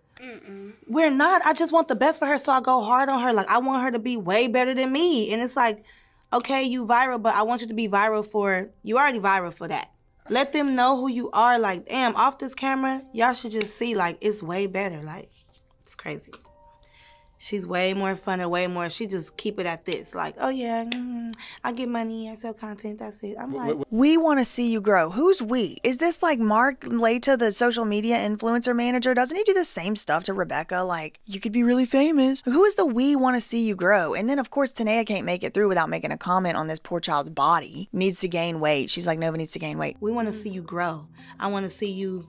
We're not. I just want the best for her, so I go hard on her. Like, I want her to be way better than me. And it's like, okay, you viral, but I want you to be viral for, you already viral for that. Let them know who you are. Like, damn, off this camera, y'all should just see, like, it's way better. Like, it's crazy. She's way more fun and way more. She just keep it at this. Like, oh yeah, I get money, I sell content, that's it. I'm like, we want to see you grow. Who's we? Is this like Mark Laita, the social media influencer manager? Doesn't he do the same stuff to Rebecca? Like, you could be really famous. Who is the we want to see you grow? And then, of course, Tanea can't make it through without making a comment on this poor child's body. Needs to gain weight. She's like, Nova needs to gain weight. We want to see you grow. I want to see you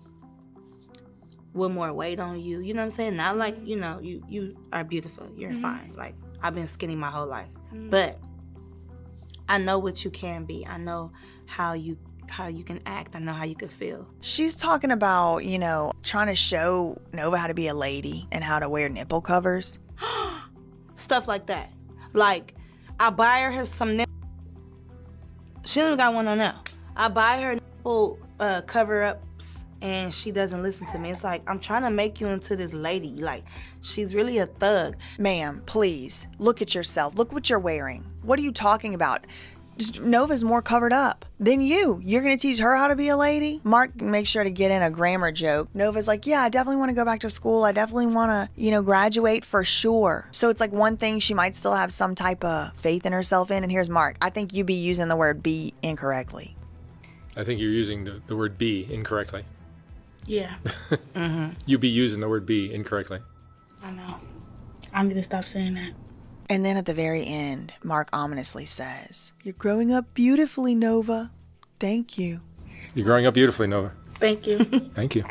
with more weight on you. You know what I'm saying? Not like, you know, you are beautiful. You're fine. Like, I've been skinny my whole life. But I know what you can be. I know how you can act. I know how you can feel. She's talking about, you know, trying to show Nova how to be a lady and how to wear nipple covers. Stuff like that. Like, I buy her some nipple. She don't got one on now. I buy her nipple cover-ups and she doesn't listen to me. It's like, I'm trying to make you into this lady. Like, she's really a thug. Ma'am, please, look at yourself. Look what you're wearing. What are you talking about? Nova's more covered up than you. You're going to teach her how to be a lady? Mark makes sure to get in a grammar joke. Nova's like, yeah, I definitely want to go back to school. I definitely want to, graduate for sure. So it's like one thing she might still have some type of faith in herself in. And here's Mark. I think you be using the word be incorrectly. I think you're using the word be incorrectly. Yeah. You be using the word be incorrectly. I know. I'm going to stop saying that. And then at the very end, Mark ominously says, "You're growing up beautifully, Nova. Thank you." You're growing up beautifully, Nova. Thank you. Thank you.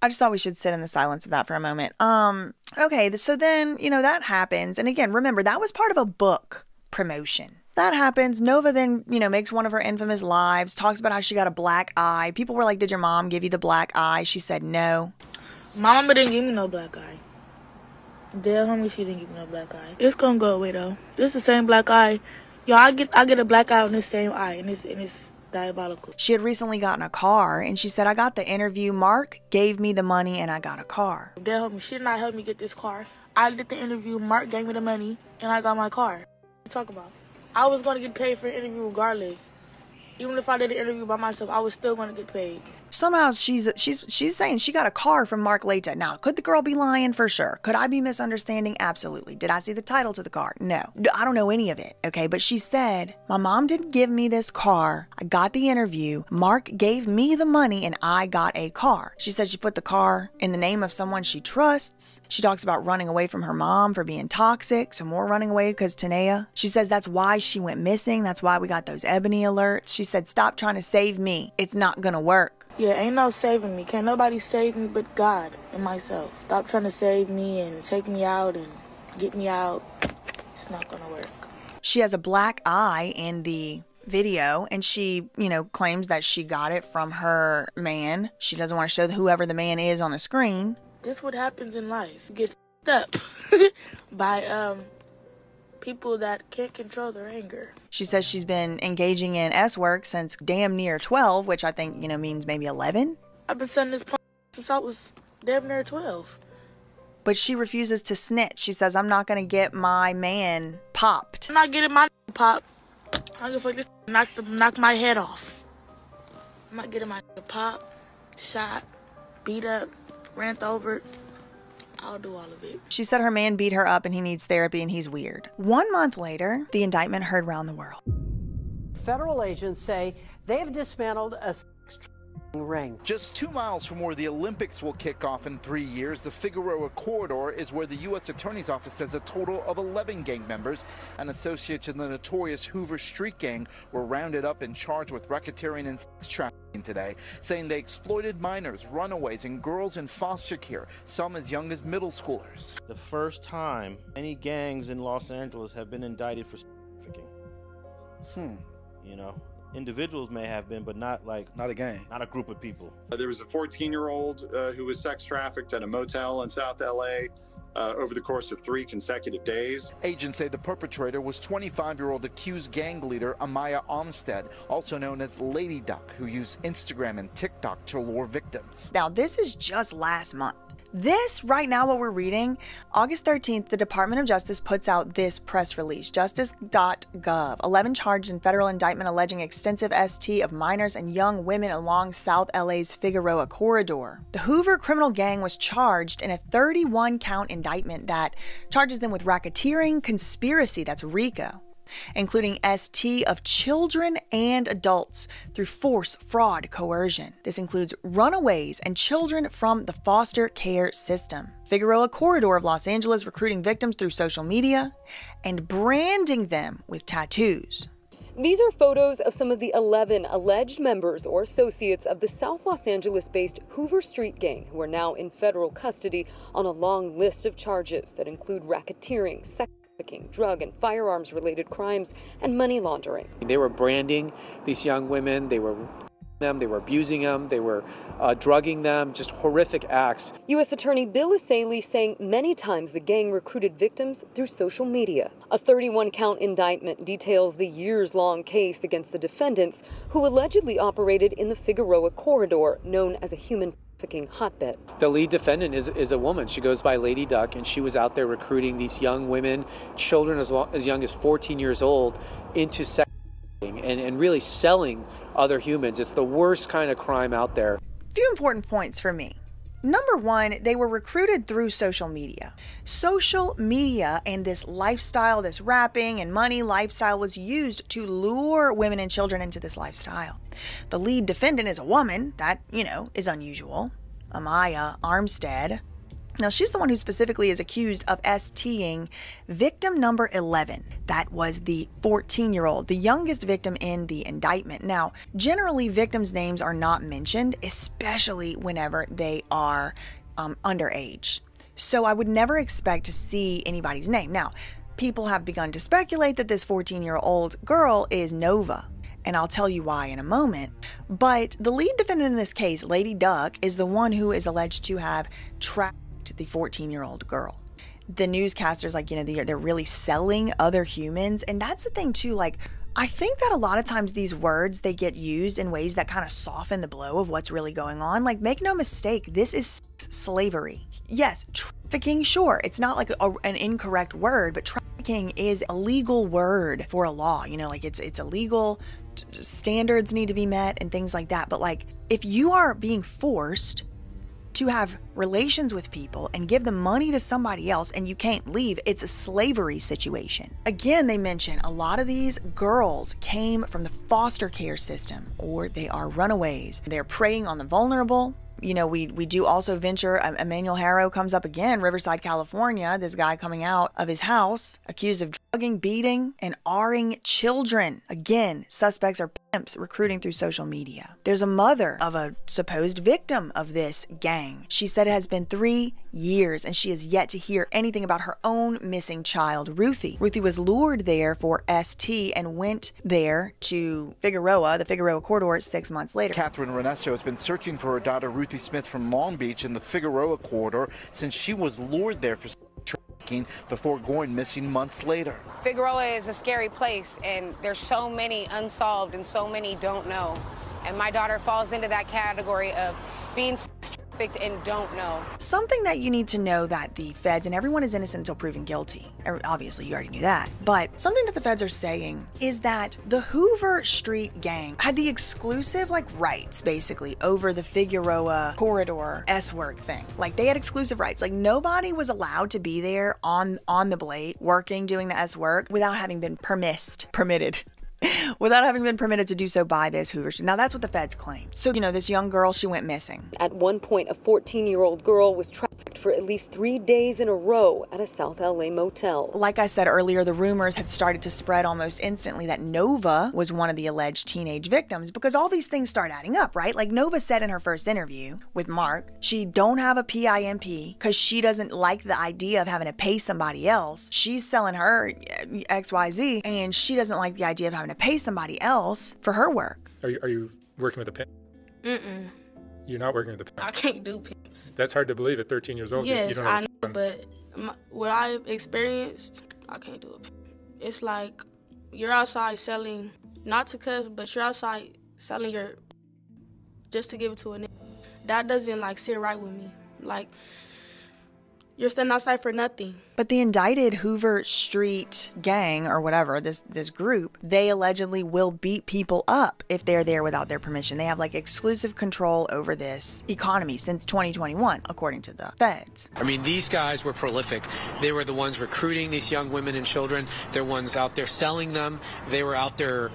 I just thought we should sit in the silence of that for a moment. Okay, so then, that happens. And again, remember, that was part of a book promotion. That happens. Nova then, makes one of her infamous lives, talks about how she got a black eye. People were like, did your mom give you the black eye? She said no. My mama didn't give me no black eye. Dead homie, she didn't give me no black eye. It's gonna go away though. This the same black eye. Y'all, I get a black eye on this same eye, and it's diabolical. She had recently gotten a car, and she said, I got the interview. Mark gave me the money, and I got a car. Dead homie, she did not help me get this car. I did the interview. Mark gave me the money, and I got my car. What you talk about? I was gonna get paid for the interview regardless. Even if I did the interview by myself, I was still gonna get paid. Somehow she's saying she got a car from Mark Laita. Now, could the girl be lying? For sure. Could I be misunderstanding? Absolutely. Did I see the title to the car? No. I don't know any of it, okay? But she said, my mom didn't give me this car. I got the interview. Mark gave me the money and I got a car. She said she put the car in the name of someone she trusts. She talks about running away from her mom for being toxic. Some more running away because Tanea. She says that's why she went missing. That's why we got those ebony alerts. She said, stop trying to save me. It's not gonna work. Yeah, ain't no saving me. Can't nobody save me but God and myself. Stop trying to save me and take me out and get me out. It's not gonna work. She has a black eye in the video, and she, claims that she got it from her man. She doesn't want to show whoever the man is on the screen. This is what happens in life. You get f***ed up by people that can't control their anger. She says she's been engaging in S-work since damn near 12, which I think, means maybe 11. I've been sending this since I was damn near 12. But she refuses to snitch. She says, I'm not going to get my man popped. I'm not getting my popped. I'm going to knock my head off. I'm not getting my popped, shot, beat up, ran over. I'll do all of it. She said her man beat her up and he needs therapy and he's weird. 1 month later, the indictment heard round the world. Federal agents say they have dismantled a sex trafficking ring. Just 2 miles from where the Olympics will kick off in 3 years, the Figueroa corridor is where the U.S. Attorney's Office says a total of 11 gang members and associates in the notorious Hoover Street Gang were rounded up and charged with racketeering and sex trafficking today, saying they exploited minors, runaways, and girls in foster care, some as young as middle schoolers. The first time any gangs in Los Angeles have been indicted for trafficking. Individuals may have been, but not a gang, not a group of people. There was a 14-year-old who was sex trafficked at a motel in South LA over the course of 3 consecutive days. Agents say the perpetrator was 25-year-old accused gang leader Amaya Armstead, also known as Lady Duck, who used Instagram and TikTok to lure victims. Now, this is just last month. This, right now, what we're reading, August 13th, the Department of Justice puts out this press release, justice.gov. 11 charged in federal indictment alleging extensive ST of minors and young women along South LA's Figueroa corridor. The Hoover criminal gang was charged in a 31-count indictment that charges them with racketeering, conspiracy, that's RICO, including ST of children and adults through force, fraud, coercion. This includes runaways and children from the foster care system. Figueroa corridor of Los Angeles recruiting victims through social media and branding them with tattoos. These are photos of some of the 11 alleged members or associates of the South Los Angeles-based Hoover Street Gang who are now in federal custody on a long list of charges that include racketeering, sex trafficking, drug and firearms-related crimes, and money laundering. They were branding these young women. They were them, they were abusing them, they were drugging them, just horrific acts. U.S. Attorney Bill Essayli saying many times the gang recruited victims through social media. A 31-count indictment details the years-long case against the defendants who allegedly operated in the Figueroa corridor, known as a human trafficking hotbed. The lead defendant is a woman. She goes by Lady Duck, and she was out there recruiting these young women, children as young as 14 years old, into sex and really selling other humans. It's the worst kind of crime out there. Few important points for me. Number one, they were recruited through social media. Social media and this lifestyle, this rapping and money lifestyle was used to lure women and children into this lifestyle. The lead defendant is a woman. That, is unusual. Amaya Armstead. Now, she's the one who specifically is accused of STing victim number 11. That was the 14-year-old, the youngest victim in the indictment. Now, generally, victims' names are not mentioned, especially whenever they are underage. So I would never expect to see anybody's name. Now, people have begun to speculate that this 14-year-old girl is Nova, and I'll tell you why in a moment. But the lead defendant in this case, Lady Duck, is the one who is alleged to have tracked the 14-year-old girl. The newscasters, they're really selling other humans. And that's the thing too, I think that a lot of times these words, they get used in ways that kind of soften the blow of what's really going on. Make no mistake, this is slavery. Yes, trafficking, sure, it's not an incorrect word, but trafficking is a legal word for a law. It's illegal, standards need to be met and things like that. But if you are being forced to have relations with people and give the money to somebody else and you can't leave, it's a slavery situation. Again, they mention a lot of these girls came from the foster care system, or they are runaways. They're preying on the vulnerable. We do also venture, Emmanuel Harrow comes up again, Riverside, California, this guy coming out of his house, accused of drugging, beating, and R-ing children. Again, suspects are pimps recruiting through social media. There's a mother of a supposed victim of this gang. She said it has been 3 years and she has yet to hear anything about her own missing child, Ruthie. Ruthie was lured there for ST and went there to Figueroa, the Figueroa corridor, 6 months later. Catherine Renesto has been searching for her daughter, Ruthie Smith, from Long Beach in the Figueroa corridor since she was lured there for trafficking before going missing months later. Figueroa is a scary place, and there's so many unsolved and so many don't know. And my daughter falls into that category of being trafficked and don't know. Something that you need to know, that the feds, and everyone is innocent until proven guilty. Obviously, you already knew that. But something that the feds are saying is that the Hoover Street gang had the exclusive, rights, basically, over the Figueroa corridor S-work thing. They had exclusive rights. Nobody was allowed to be there on the blade, working, doing the S-work, without having been permitted. Without having been permitted to do so by this Hoover Street. Now, that's what the feds claim. So, this young girl, she went missing. At one point, a 14-year-old girl was trafficked for at least 3 days in a row at a South LA motel. Like I said earlier, the rumors had started to spread almost instantly that Nova was one of the alleged teenage victims, because all these things start adding up, right? Nova said in her first interview with Mark, she don't have a PIMP because she doesn't like the idea of having to pay somebody else. She's selling her XYZ, and she doesn't like the idea of having to pay somebody else for her work. Are you working with a pimp? Mm-mm. You're not working with a pimp? I can't do pimps. That's hard to believe at 13 years old. Yes, you don't I know, but what I've experienced, I can't do it. It's you're outside selling, not to cuss, but you're outside selling your, just to give it to a nigga. That doesn't sit right with me. You're standing outside for nothing. But the indicted Hoover Street gang, or whatever, this group, they allegedly will beat people up if they're there without their permission. They have exclusive control over this economy since 2021, according to the feds. I mean, these guys were prolific. They were the ones recruiting these young women and children. They're ones out there selling them. They were out there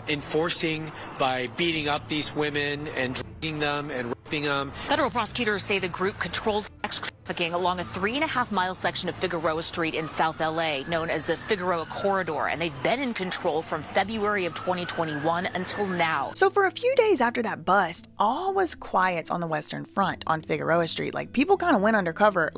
enforcing by beating up these women and drugging them and raping them. Federal prosecutors say the group controlled sex trafficking along a 3.5-mile section of Figueroa Street in South LA, known as the Figueroa Corridor, and they've been in control from February of 2021 until now. So for a few days after that bust, all was quiet on the Western Front on Figueroa Street. People kind of went undercover,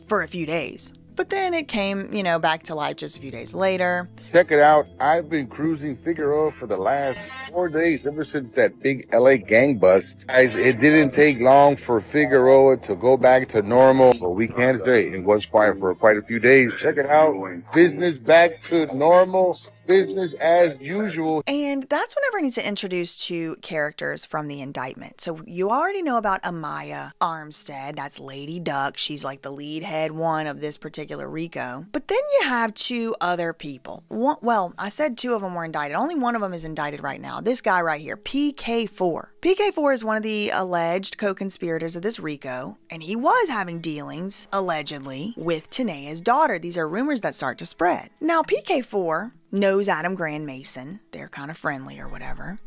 for a few days. But then it came, you know, back to life just a few days later. Check it out. I've been cruising Figueroa for the last 4 days, ever since that big LA gang bust. Guys, it didn't take long for Figueroa to go back to normal, but we can't say it was quiet for quite a few days. Check it out. Business back to normal, business as usual. And that's whenever I need to introduce two characters from the indictment. So you already know about Amaya Armstead. That's Lady Duck. She's like the lead head one of this particular RICO. But then you have two other people. Well, I said two of them were indicted. Only one of them is indicted right now. This guy right here, PK4. PK4 is one of the alleged co-conspirators of this RICO, and he was having dealings, allegedly, with Tanea's daughter. These are rumors that start to spread. Now, PK4 knows Adam Grand Mason. They're kind of friendly or whatever.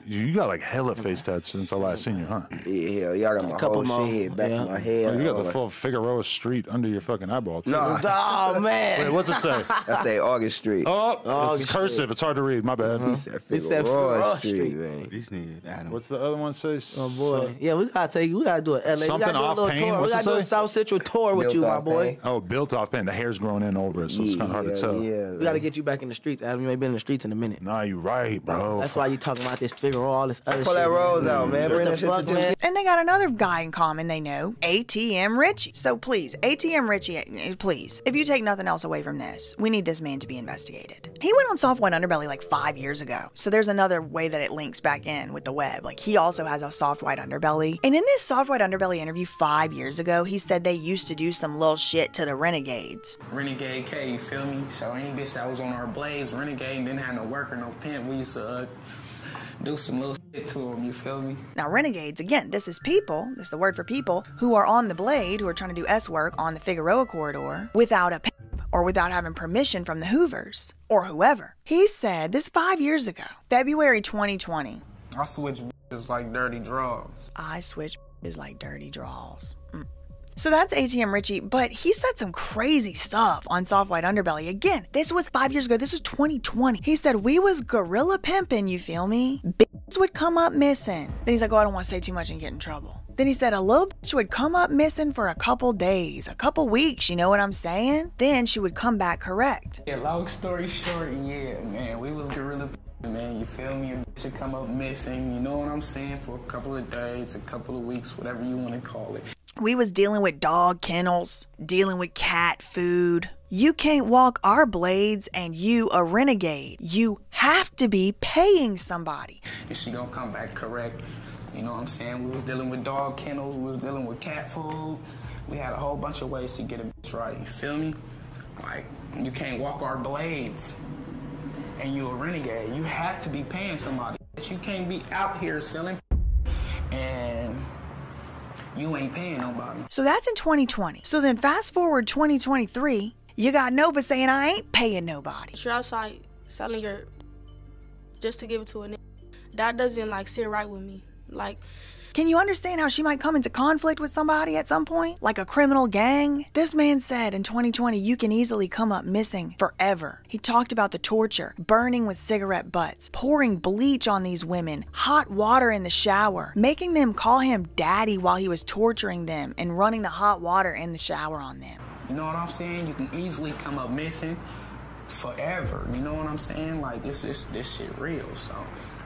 You got like hella face tats since I last seen you, huh? Yeah, y'all got my whole shit back in my head. Oh, you got the full Figueroa Street under your fucking eyeball, too. No. Oh, man. Wait, what's it say? I say August Street. Oh, it's cursive. Street. It's hard to read. My bad. He said Figueroa Street, man. These niggas, Adam. What's the other one say? Oh, boy. Yeah, we gotta do an LA. Something off pain. Tour. We gotta do a South Central tour with you, my boy. Oh, built off pain. The hair's growing in over it, so it's kind of hard to tell. Yeah, we gotta get you back in the streets, Adam. You ain't been in the streets in a minute. Nah, you right, bro. That's why you talking about this Figueroa, all this other shit. Pull that rose out, man. Bring that shit to man. And they got another guy in common they know, ATM Richie. So please, ATM Richie, please, if you take nothing else away from this, we need this man to be investigated. He went on Soft White Underbelly like 5 years ago. So there's another way that it links back in with the web. Like he also has a Soft White Underbelly. And in this Soft White Underbelly interview 5 years ago, he said they used to do some little shit to the Renegades. Renegade K, you feel me? So any bitch that was on our blades, Renegade, didn't have no worker, no pimp. We used to do some little shit to them, you feel me? Now Renegades, again, this is people, this is the word for people, who are on the blade, who are trying to do S work on the Figueroa corridor without a pimp or without having permission from the Hoovers or whoever. He said this 5 years ago, February 2020. I switch bitches like dirty draws. I switch bitches like dirty draws. So that's ATM Richie, but he said some crazy stuff on Soft White Underbelly. Again, this was 5 years ago. This is 2020. He said, we was gorilla pimping, you feel me? Bitches would come up missing. Then he's like, oh, I don't want to say too much and get in trouble. Then he said a little bitch would come up missing for a couple days, a couple weeks, you know what I'm saying? Then she would come back correct. Yeah, long story short, yeah, man, we was gorilla pimping, man, you feel me? A bitch would come up missing, you know what I'm saying, for a couple of days, a couple of weeks, whatever you want to call it. We was dealing with dog kennels, dealing with cat food. You can't walk our blades and you a renegade. You have to be paying somebody. If she don't come back correct, you know what I'm saying? We was dealing with dog kennels, we was dealing with cat food. We had a whole bunch of ways to get a bitch right, you feel me? Like, you can't walk our blades and you a renegade. You have to be paying somebody. You can't be out here selling and you ain't paying nobody. So that's in 2020. So then fast forward 2023, you got Nova saying I ain't paying nobody. You're outside selling your just to give it to a nigga. That doesn't like sit right with me. Like, can you understand how she might come into conflict with somebody at some point? Like a criminal gang? This man said in 2020, you can easily come up missing forever. He talked about the torture, burning with cigarette butts, pouring bleach on these women, hot water in the shower, making them call him daddy while he was torturing them and running the hot water in the shower on them. You know what I'm saying? You can easily come up missing forever. You know what I'm saying? Like, this shit real. So,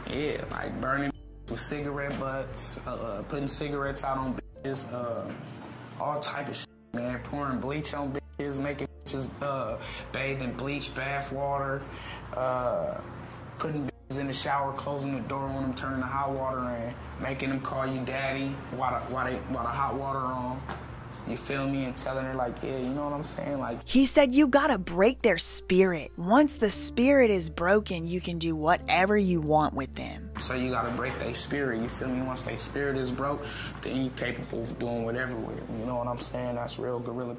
yeah, like burning with cigarette butts, putting cigarettes out on bitches, all type of shit, man. Pouring bleach on bitches, making bitches bathe in bleach bath water, putting bitches in the shower, closing the door on them, turning the hot water in, making them call you daddy while the hot water on. You feel me? And telling her like, yeah, you know what I'm saying? Like, he said you gotta break their spirit. Once the spirit is broken, you can do whatever you want with them. So you gotta break their spirit, you feel me? Once their spirit is broke, then you're capable of doing whatever with it. You know what I'm saying? That's real gorilla.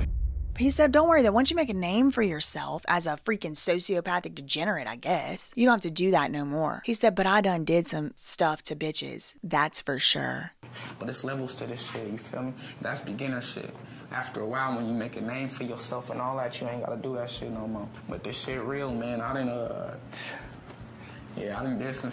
He said, don't worry that once you make a name for yourself as a freaking sociopathic degenerate, I guess, you don't have to do that no more. He said, but I done did some stuff to bitches. That's for sure. But it's levels to this shit, you feel me? That's beginner shit. After a while, when you make a name for yourself and all that, you ain't gotta do that shit no more. But this shit real, man. I done did some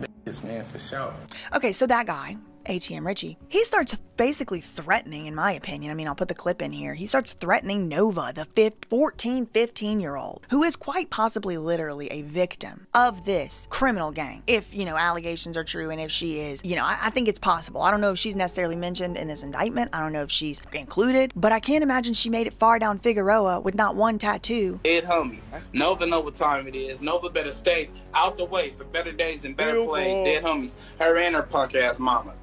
bitches, man, for sure. Okay, so that guy, ATM Richie. He starts basically threatening, in my opinion. I mean, I'll put the clip in here. He starts threatening Nova, the 15-year-old, who is quite possibly literally a victim of this criminal gang. If, you know, allegations are true and if she is, you know, I think it's possible. I don't know if she's necessarily mentioned in this indictment. I don't know if she's included, but I can't imagine she made it far down Figueroa with not one tattoo. Dead homies. Nova know what time it is. Nova better stay out the way for better days and better plays. Dead homies. Her and her punk ass mama.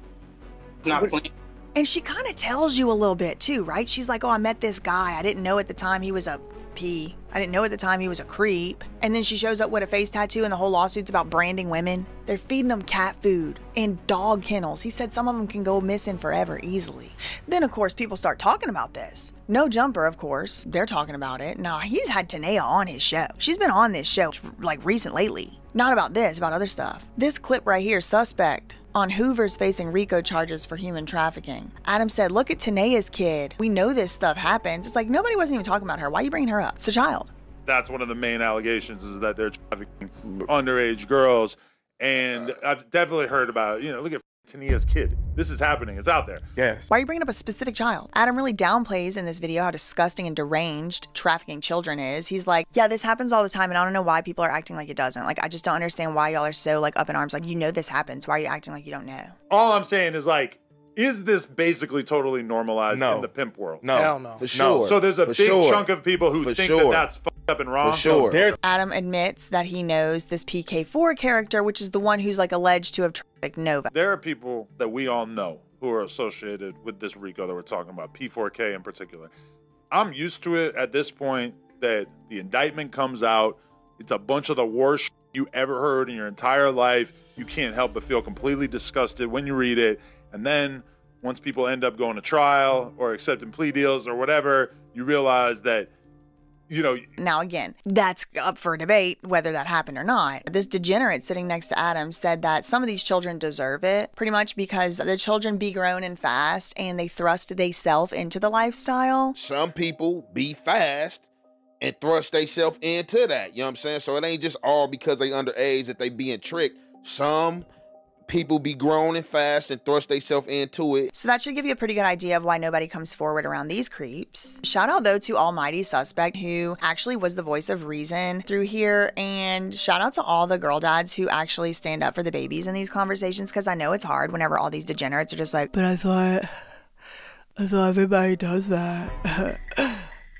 It's not playing. And she kind of tells you a little bit too, right? She's like, oh, I met this guy. I didn't know at the time he was a P. I didn't know at the time he was a creep. And then she shows up with a face tattoo and the whole lawsuit's about branding women. They're feeding them cat food in dog kennels. He said some of them can go missing forever easily. Then, of course, people start talking about this. No Jumper, of course. They're talking about it. Now, he's had Tanea on his show. She's been on this show, like, recent lately. Not about this, about other stuff. This clip right here, suspect on Hoover's facing RICO charges for human trafficking. Adam said, look at Tanea's kid. We know this stuff happens. It's like nobody wasn't even talking about her. Why are you bringing her up? It's a child. That's one of the main allegations, is that they're trafficking underage girls. And I've definitely heard about, you know, look at Tanea's kid. This is happening. It's out there. Yes. Why are you bringing up a specific child? Adam really downplays in this video how disgusting and deranged trafficking children is. He's like, yeah, this happens all the time, and I don't know why people are acting like it doesn't. Like, I just don't understand why y'all are so, like, up in arms. Like, you know this happens. Why are you acting like you don't know? All I'm saying is, like, is this basically totally normalized in the pimp world? No. Hell no. For sure. So there's a big chunk of people who think that that's fucked up and wrong. For sure. Adam admits that he knows this PK4 character, which is the one who's, like, alleged to have trafficked Nova. There are people that we all know who are associated with this RICO that we're talking about, P4K in particular. I'm used to it at this point that the indictment comes out. It's a bunch of the worst shit you ever heard in your entire life. You can't help but feel completely disgusted when you read it. And then once people end up going to trial or accepting plea deals or whatever, you realize that, you know. Now, again, that's up for debate whether that happened or not. This degenerate sitting next to Adam said that some of these children deserve it pretty much because the children be grown and fast and they thrust theyself into the lifestyle. Some people be fast and thrust themselves into that. You know what I'm saying? So it ain't just all because they underage that they being tricked. Some people be grown and fast and thrust themselves into it. So that should give you a pretty good idea of why nobody comes forward around these creeps. Shout out though to Almighty Suspect, who actually was the voice of reason through here, and shout out to all the girl dads who actually stand up for the babies in these conversations, because I know it's hard whenever all these degenerates are just like, but I thought everybody does that.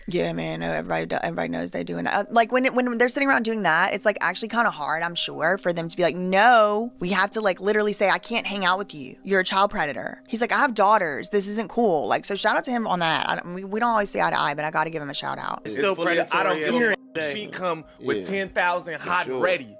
Yeah, man, no, everybody knows they're doing that. Like, when they're sitting around doing that, it's, like, actually kind of hard, I'm sure, for them to be like, no, we have to, like, literally say, I can't hang out with you. You're a child predator. He's like, I have daughters. This isn't cool. Like, so shout out to him on that. We don't always say eye to eye, but I got to give him a shout out. It's still predatory. I don't care if she come with 10,000 hot ready.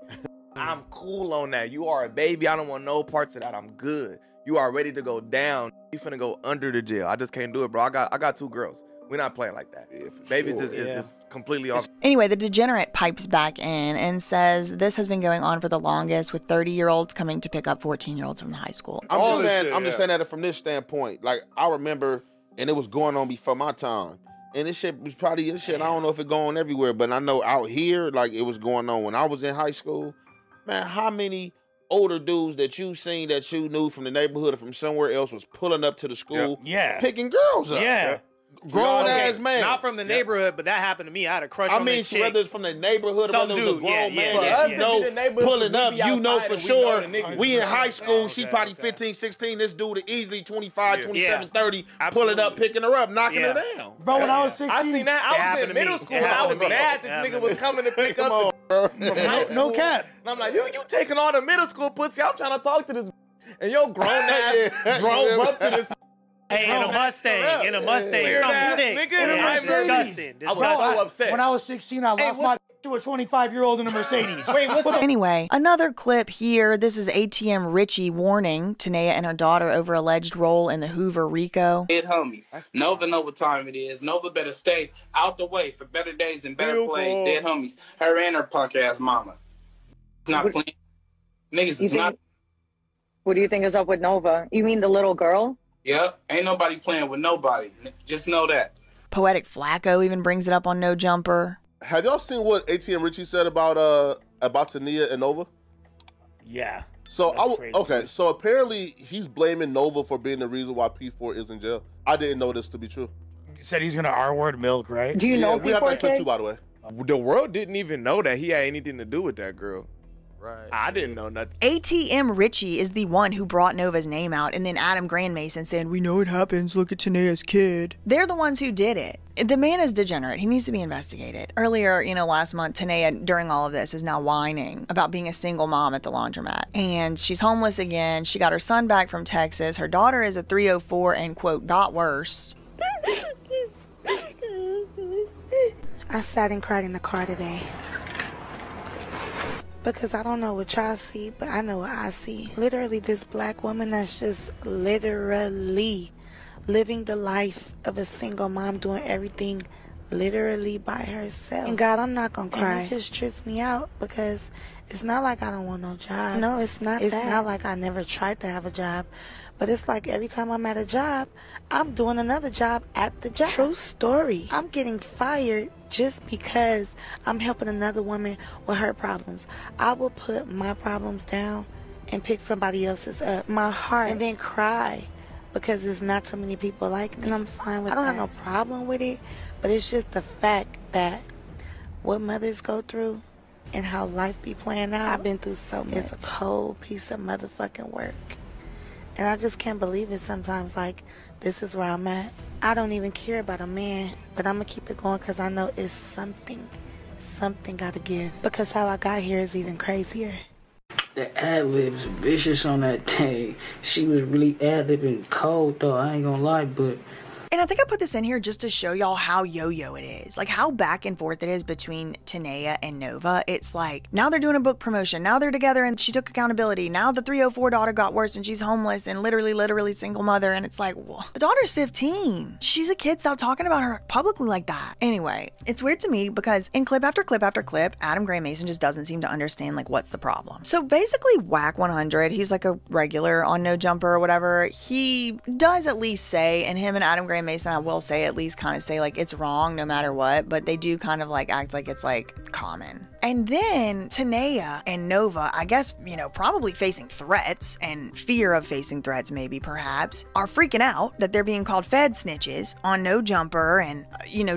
I'm cool on that. You are a baby. I don't want no parts of that. I'm good. You are ready to go down. You finna go under the jail. I just can't do it, bro. I got 2 girls. We're not playing like that. Yeah, babies is completely off. Anyway, the degenerate pipes back in and says this has been going on for the longest, with 30-year-olds coming to pick up 14-year-olds from high school. I'm just saying that from this standpoint. Like, I remember, and it was going on before my time. And this shit was probably, I don't know if it going everywhere, but I know out here, like, it was going on when I was in high school. Man, how many older dudes that you seen that you knew from the neighborhood or from somewhere else was pulling up to the school, picking girls up? Yeah. Grown ass man. Not from the neighborhood, but that happened to me. I had a crush on this chick. Whether it's from the neighborhood or whether it was a grown man that you know pulling up, you know for sure. We in high school, she probably 15, 16. This dude is easily 25, 27, 30, pulling up, picking her up, knocking her down. Bro, when I was 16, I seen that. I was in middle school and I was mad this nigga was coming to pick up from high school. No cap. And I'm like, you taking all the middle school pussy. I'm trying to talk to this and your grown ass drove up to this. Hey, in a Mustang, something sick. Nigga, I'm disgusting. I was so upset. When I was 16, I lost my to a 25-year-old in a Mercedes. Wait, Anyway, another clip here. This is ATM Richie warning Tanea and her daughter over alleged role in the Hoover RICO. Dead homies. Nova know what time it is. Nova better stay out the way for better days and better plays. Dead homies. Her and her punk ass mama. It's not playing. Niggas is not. What do you think is up with Nova? You mean the little girl? Yep, ain't nobody playing with nobody. Just know that. Poetic Flacco even brings it up on No Jumper. Have y'all seen what ATM Richie said about Tanea and Nova? Yeah. So okay. So apparently he's blaming Nova for being the reason why P4 is in jail. I didn't know this to be true. He said he's gonna R-word milk, right? Do you know we have that clip too, by the way. The world didn't even know that he had anything to do with that girl. Right. I didn't know nothing. ATM Richie is the one who brought Nova's name out, and then Adam Grandmason said, "We know it happens, look at Tanea's kid." They're the ones who did it. The man is degenerate. He needs to be investigated. Earlier, last month, Tanea, during all of this, is now whining about being a single mom at the laundromat. And she's homeless again. She got her son back from Texas. Her daughter is a 304 and, quote, got worse. I sat and cried in the car today. Because I don't know what y'all see, but I know what I see. Literally, this black woman that's just literally living the life of a single mom, doing everything literally by herself. And God, I'm not gonna cry. And it just trips me out because it's not like I don't want no job. No, it's not. It's not like I never tried to have a job. But it's like every time I'm at a job, I'm doing another job at the job. True story. I'm getting fired just because I'm helping another woman with her problems. I will put my problems down and pick somebody else's up. My heart. And then cry because there's not too many people like me. And I'm fine with that. I don't have no problem with it. But it's just the fact that what mothers go through and how life be playing out. I've been through so much. It's a cold piece of motherfucking work. And I just can't believe it sometimes, like, this is where I'm at. I don't even care about a man, but I'm going to keep it going because I know it's something got to give. Because how I got here is even crazier. The ad-libs vicious on that thing. She was really ad-libbing cold, though, I ain't gonna lie, but... And I think I put this in here just to show y'all how yo-yo it is. Like how back and forth it is between Tanea and Nova. It's like, now they're doing a book promotion. Now they're together and she took accountability. Now the 304 daughter got worse and she's homeless and literally single mother. And it's like, well, the daughter's 15. She's a kid. Stop talking about her publicly like that. Anyway, it's weird to me because in clip after clip after clip, Adam Grandmason just doesn't seem to understand like what's the problem. So basically Whack 100, he's like a regular on No Jumper or whatever. He does at least say, and him and Adam Grandmason, I will say, at least kind of say like it's wrong no matter what, but they do kind of like act like it's like common. And then Tanea and Nova, I guess, probably facing threats and fear of facing threats, maybe perhaps, are freaking out that they're being called Fed snitches on No Jumper and,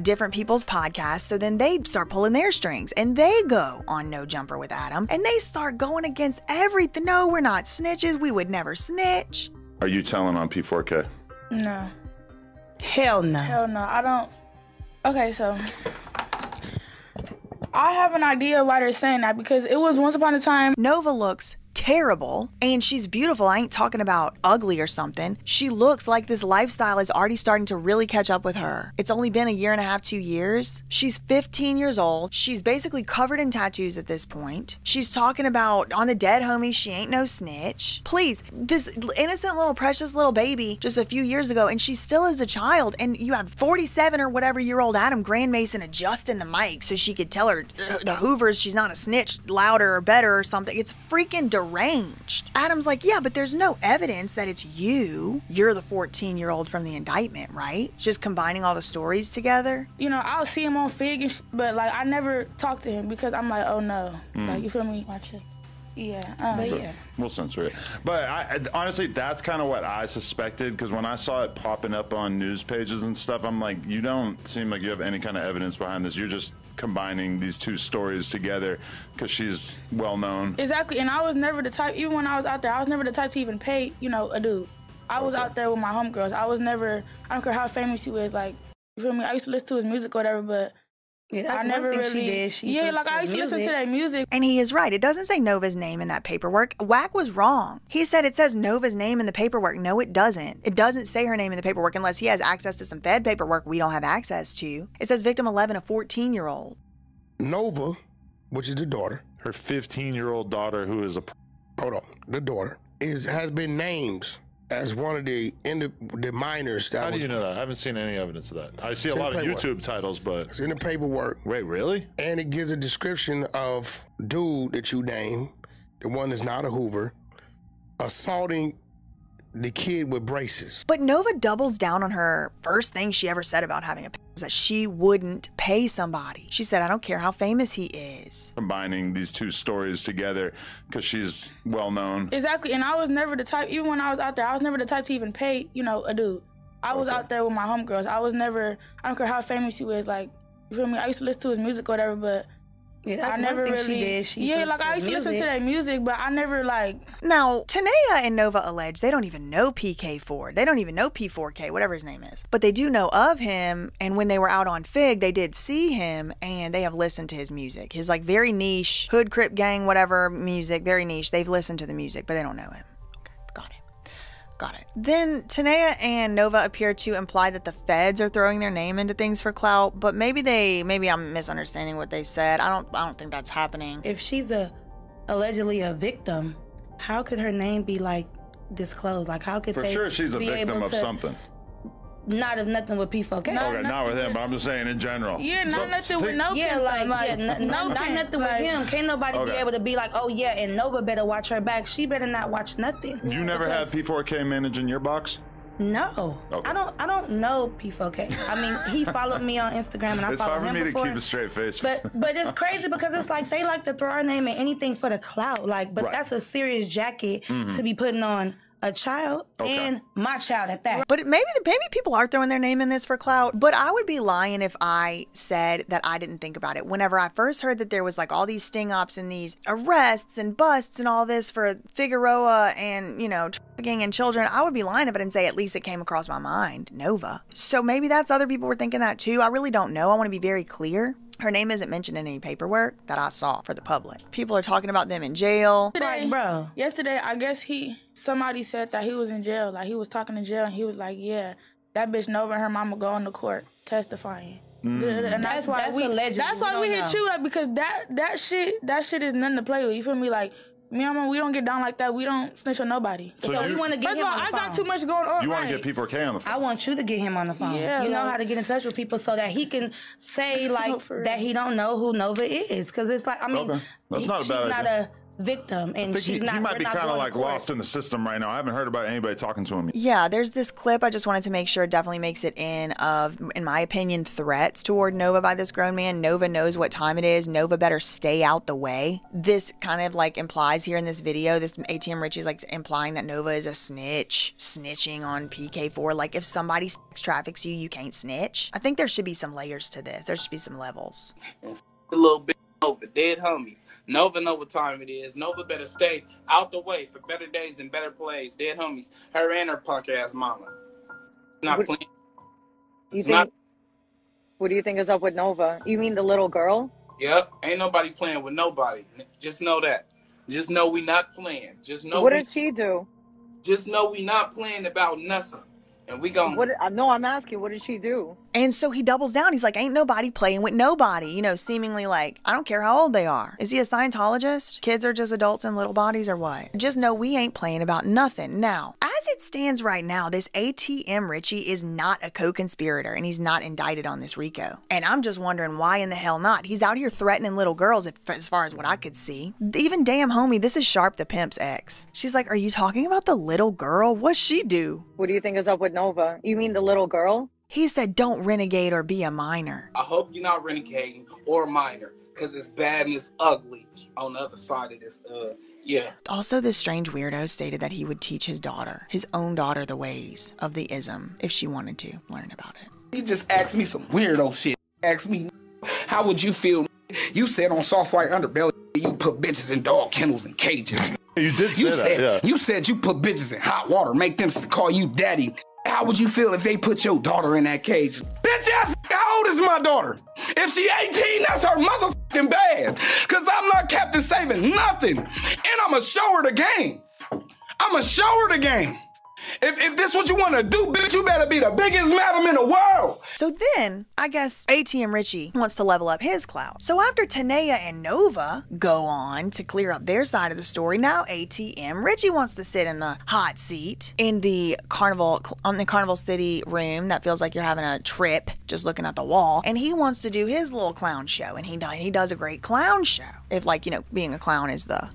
different people's podcasts. So then they start pulling their strings and they go on No Jumper with Adam and they start going against everything. No, we're not snitches. We would never snitch. Are you telling on P4K? No. Hell no. Hell no, I don't. Okay, so I have an idea why they're saying that because it was once upon a time. Nova looks terrible and she's beautiful. I ain't talking about ugly or something. She looks like this lifestyle is already starting to really catch up with her. It's only been a year and a half, 2 years. She's 15 years old. She's basically covered in tattoos at this point. She's talking about on the dead homies, she ain't no snitch. Please, this innocent little precious little baby just a few years ago and she still is a child, and you have 47 or whatever year old Adam Grandmason adjusting the mic so she could tell her the Hoovers she's not a snitch louder or better or something. It's freaking deranged. Adam's like, yeah, but there's no evidence that it's you. You're the 14-year-old from the indictment, right? It's just combining all the stories together. I'll see him on Fig, but like I never talk to him because I'm like, oh no, like you feel me? Watch it. Yeah. We'll censor it. But honestly, that's kind of what I suspected, because when I saw it popping up on news pages and stuff, I'm like, you don't seem like you have any kind of evidence behind this. You're just combining these two stories together because she's well known. Exactly, and I was never the type, even when I was out there, I was never the type to even pay, a dude. I was out there with my homegirls. I was never, I don't care how famous he was, like, you feel me? I used to listen to his music or whatever, but yeah, that's I never one thing really, she did. I used to listen to that music. And he is right. It doesn't say Nova's name in that paperwork. Whack was wrong. He said it says Nova's name in the paperwork. No, it doesn't. It doesn't say her name in the paperwork unless he has access to some Fed paperwork we don't have access to. It says victim 11, a 14-year-old. Nova, which is the daughter. Her 15-year-old daughter, who is the daughter, has been named as one of the minors. How do you know that? I haven't seen any evidence of that. I see a lot of YouTube titles, but it's in the paperwork. Wait, really? And it gives a description of dude that you name, the one that's not a Hoover, assaulting the kid with braces. But Nova doubles down on her first thing she ever said about having a pet is that she wouldn't pay somebody. She said, I don't care how famous he is. Combining these two stories together because she's well known. Exactly, and I was never the type, even when I was out there, I was never the type to even pay, you know, a dude. I was out there with my homegirls. I was never, I don't care how famous he was, like, you feel me? I used to listen to his music or whatever, but yeah, that's I never one thing really, she did. She I used to listen to that music, but I never like. Now, Tanea and Nova allege they don't even know PK4. They don't even know P4K, whatever his name is. But they do know of him, and when they were out on Fig, they did see him, and they have listened to his music. His like very niche, hood, crip, gang, whatever music, very niche. They've listened to the music, but they don't know him. Got it. Then Tanea and Nova appear to imply that the feds are throwing their name into things for clout, but maybe I'm misunderstanding what they said. I don't think that's happening. If she's allegedly a victim, how could her name be like disclosed? Like how could For they sure she's a be victim able of to, something. Not of nothing with P4K. Okay, not with him, but I'm just saying in general. Yeah, not nothing with no. Yeah, not nothing with him. Can't nobody be able to be like, oh yeah, and Nova better watch her back. She better not watch nothing. You never had P4K managing your box? No, okay. I don't know P4K. I mean, he followed me on Instagram and I followed him before. It's hard for me to keep a straight face. But it's crazy because it's like they like to throw our name in anything for the clout. Like, but that's a serious jacket to be putting on a child and my child at that. But maybe people are throwing their name in this for clout, but I would be lying if I said that I didn't think about it. Whenever I first heard that there was like all these sting ops and these arrests and busts and all this for Figueroa and, you know, trafficking and children, I would be lying if I didn't say at least it came across my mind, Nova. So maybe that's other people were thinking that too. I really don't know. I want to be very clear. Her name isn't mentioned in any paperwork that I saw for the public. People are talking about them in jail. Yesterday, I guess somebody said that he was in jail. Like, he was talking in jail, and he was like, yeah, that bitch Nova and her mama going to court testifying. And that's why we hit you up, because that shit is nothing to play with. You feel me? Like, me and mama, we don't get down like that. We don't snitch on nobody. So we want to get him on the phone. I got too much going on. You want to get P4K on the phone. I want you to get him on the phone. Yeah, you know how to get in touch with people so that he can say like that he don't know who Nova is. Because it's like, I mean, that's not a bad idea. She's not a victim, and he might be kind of like lost in the system right now. I haven't heard about anybody talking to him. Yeah, there's this clip I just wanted to make sure it definitely makes it in my opinion, threats toward Nova by this grown man. Nova knows what time it is. Nova better stay out the way. This kind of like implies here in this video, this ATM Richie's like implying that Nova is a snitch, snitching on PK4. Like if somebody sex traffics you, you can't snitch. I think there should be some layers to this. There should be some levels. A little bit. Nova, dead homies. Nova know what time it is. Nova better stay out the way for better days and better plays. Dead homies. Her and her punk ass mama. Not playing. What do you think is up with Nova? You mean the little girl? Yep. Ain't nobody playing with nobody. Just know that. Just know we not playing. Just know. What did she do? Just know we not playing about nothing. And we gon' No, I'm asking, what did she do? And so he doubles down. He's like, ain't nobody playing with nobody. You know, seemingly like, I don't care how old they are. Is he a Scientologist? Kids are just adults in little bodies or what? Just know we ain't playing about nothing. Now, as it stands right now, this ATM Richie is not a co-conspirator and he's not indicted on this RICO. And I'm just wondering why in the hell not? He's out here threatening little girls as far as what I could see. Even damn homie, this is Sharp the Pimp's ex. She's like, are you talking about the little girl? What's she do? What do you think is up with Nova? You mean the little girl? He said, don't renegade or be a minor. I hope you're not renegading or a minor, because it's bad and it's ugly on the other side of this. Yeah. Also, this strange weirdo stated that he would teach his own daughter, the ways of the ism if she wanted to learn about it. You just asked me some weirdo shit. Asked me, how would you feel? You said on Soft White Underbelly, you put bitches in dog kennels and cages. You did say that, yeah. You said you put bitches in hot water, make them call you daddy. How would you feel if they put your daughter in that cage? Bitch ass, how old is my daughter? If she 18, that's her motherfucking bad. Cause I'm not Captain Saving nothing. And I'ma show her the game. I'ma show her the game. If this what you want to do, bitch, you better be the biggest madam in the world. So then, I guess ATM Richie wants to level up his clout. So after Tanea and Nova go on to clear up their side of the story, now ATM Richie wants to sit in the hot seat in the Carnival City room that feels like you're having a trip just looking at the wall, and he wants to do his little clown show, and he does a great clown show. If, like, you know, being a clown is the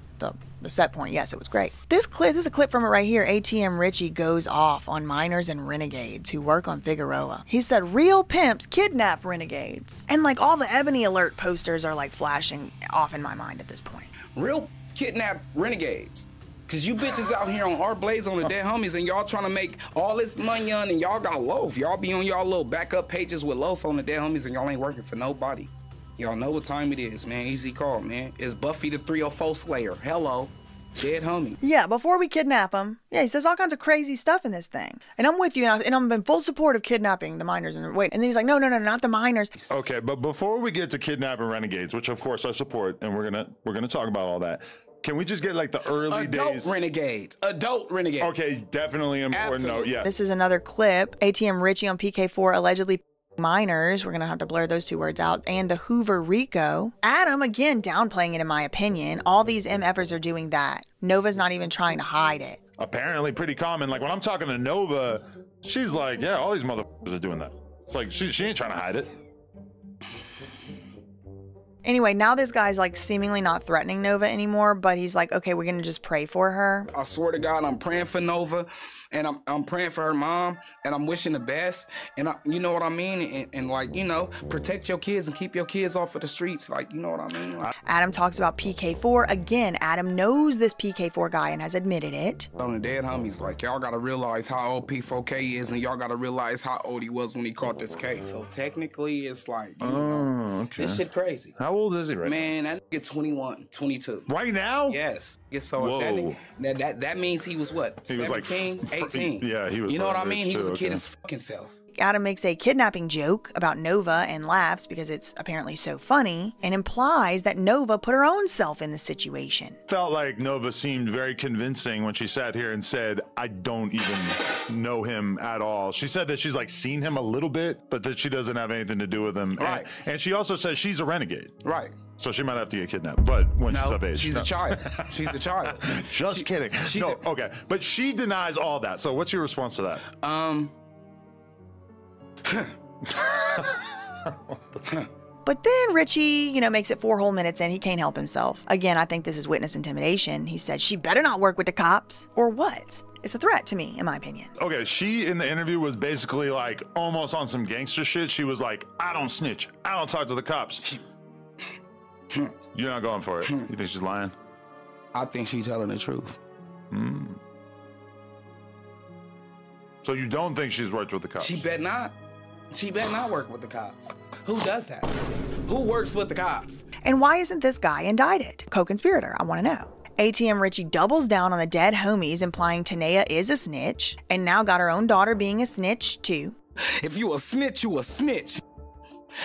set point, yes, it was great. This is a clip from it right here. ATM Richie goes off on minors and renegades who work on Figueroa. He said real pimps kidnap renegades. And like all the Ebony Alert posters are like flashing off in my mind at this point. Real kidnap renegades. Cause you bitches out here on our blades on the dead homies and y'all trying to make all this money on and y'all got loaf. Y'all be on y'all little backup pages with loaf on the dead homies and y'all ain't working for nobody. Y'all know what time it is, man. Easy call, man. It's Buffy the 304 Slayer. Hello. Dead homie. Yeah, before we kidnap him, yeah, he says all kinds of crazy stuff in this thing. And I'm with you, and I'm in full support of kidnapping the minors. And wait, and then he's like, no, not the minors. Okay, but before we get to kidnapping renegades, which of course I support, and we're gonna talk about all that. Can we just get like the early days? Adult renegades. Okay, definitely important note. Yeah. This is another clip. ATM Richie on PK4 allegedly minors. We're gonna have to blur those two words out. And the Hoover Rico. Adam again downplaying it in my opinion. All these MFers are doing that. Nova's not even trying to hide it. Apparently pretty common. Like when I'm talking to Nova, she's like, yeah, all these motherfuckers are doing that. It's like she ain't trying to hide it. Anyway, now this guy's like seemingly not threatening Nova anymore, but he's like, okay, we're gonna just pray for her. I swear to God, I'm praying for Nova, and I'm praying for her mom, and I'm wishing the best, and you know what I mean, and like, you know, protect your kids and keep your kids off of the streets, like, you know what I mean. Like, Adam talks about PK4 again. Adam knows this PK4 guy and has admitted it. On the dead homies, like, y'all gotta realize how old P4K is, and y'all gotta realize how old he was when he caught this case. So technically, it's like, you know, okay. This shit crazy. How old is he right now? Man, that nigga 21, 22. Right now? Yes. So that means he was what? He 17, was like, 18. Yeah, he was. You know what I mean? He was a too, kid okay. his fucking self. Adam makes a kidnapping joke about Nova and laughs because it's apparently so funny and implies that Nova put her own self in the situation. Felt like Nova seemed very convincing when she sat here and said, I don't even know him at all. She said that she's like seen him a little bit, but that she doesn't have anything to do with him. Right. And she also says she's a renegade. Right. So she might have to get kidnapped, but when she's of age. She's a child. She's a child. Just kidding. Okay. But she denies all that. So what's your response to that? But then Richie, you know, makes it 4 whole minutes in. He can't help himself. Again, I think this is witness intimidation. He said she better not work with the cops. Or what? It's a threat to me, in my opinion. Okay, she in the interview was basically like almost on some gangster shit. She was like, I don't snitch. I don't talk to the cops. You're not going for it. You think she's lying? I think she's telling the truth. So you don't think she's worked with the cops? She bet not. She better not work with the cops. Who does that? Who works with the cops? And why isn't this guy indicted? Co-conspirator, I want to know. ATM Richie doubles down on the dead homies, implying Tanea is a snitch, and now got her own daughter being a snitch too. If you a snitch, you a snitch.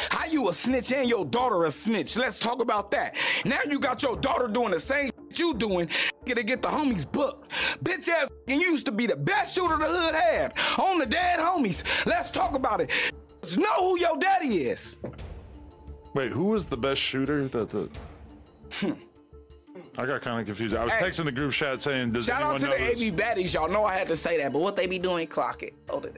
How you a snitch and your daughter a snitch? Let's talk about that. Now you got your daughter doing the same you doing to get the homies booked. Bitch ass you used to be the best shooter the hood had. On the dead homies. Let's talk about it. Let's know who your daddy is. Wait, who was the best shooter? I got kind of confused. I was texting the group chat saying, does shout anyone out to know the AV baddies. Y'all know I had to say that, but what they be doing, clock it. Oh, the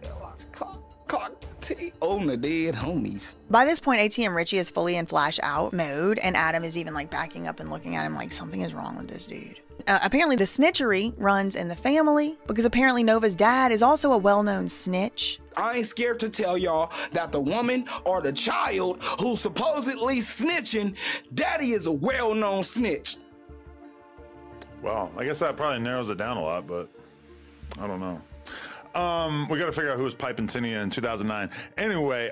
clock T on the dead homies. By this point, ATM Richie is fully in flash out mode, and Adam is even like backing up and looking at him like something is wrong with this dude. Apparently the snitchery runs in the family because apparently Nova's dad is also a well-known snitch. I ain't scared to tell y'all that the woman or the child who's supposedly snitching, daddy is a well-known snitch. Well, I guess that probably narrows it down a lot, but I don't know. We got to figure out who was piping Tanea in 2009. Anyway,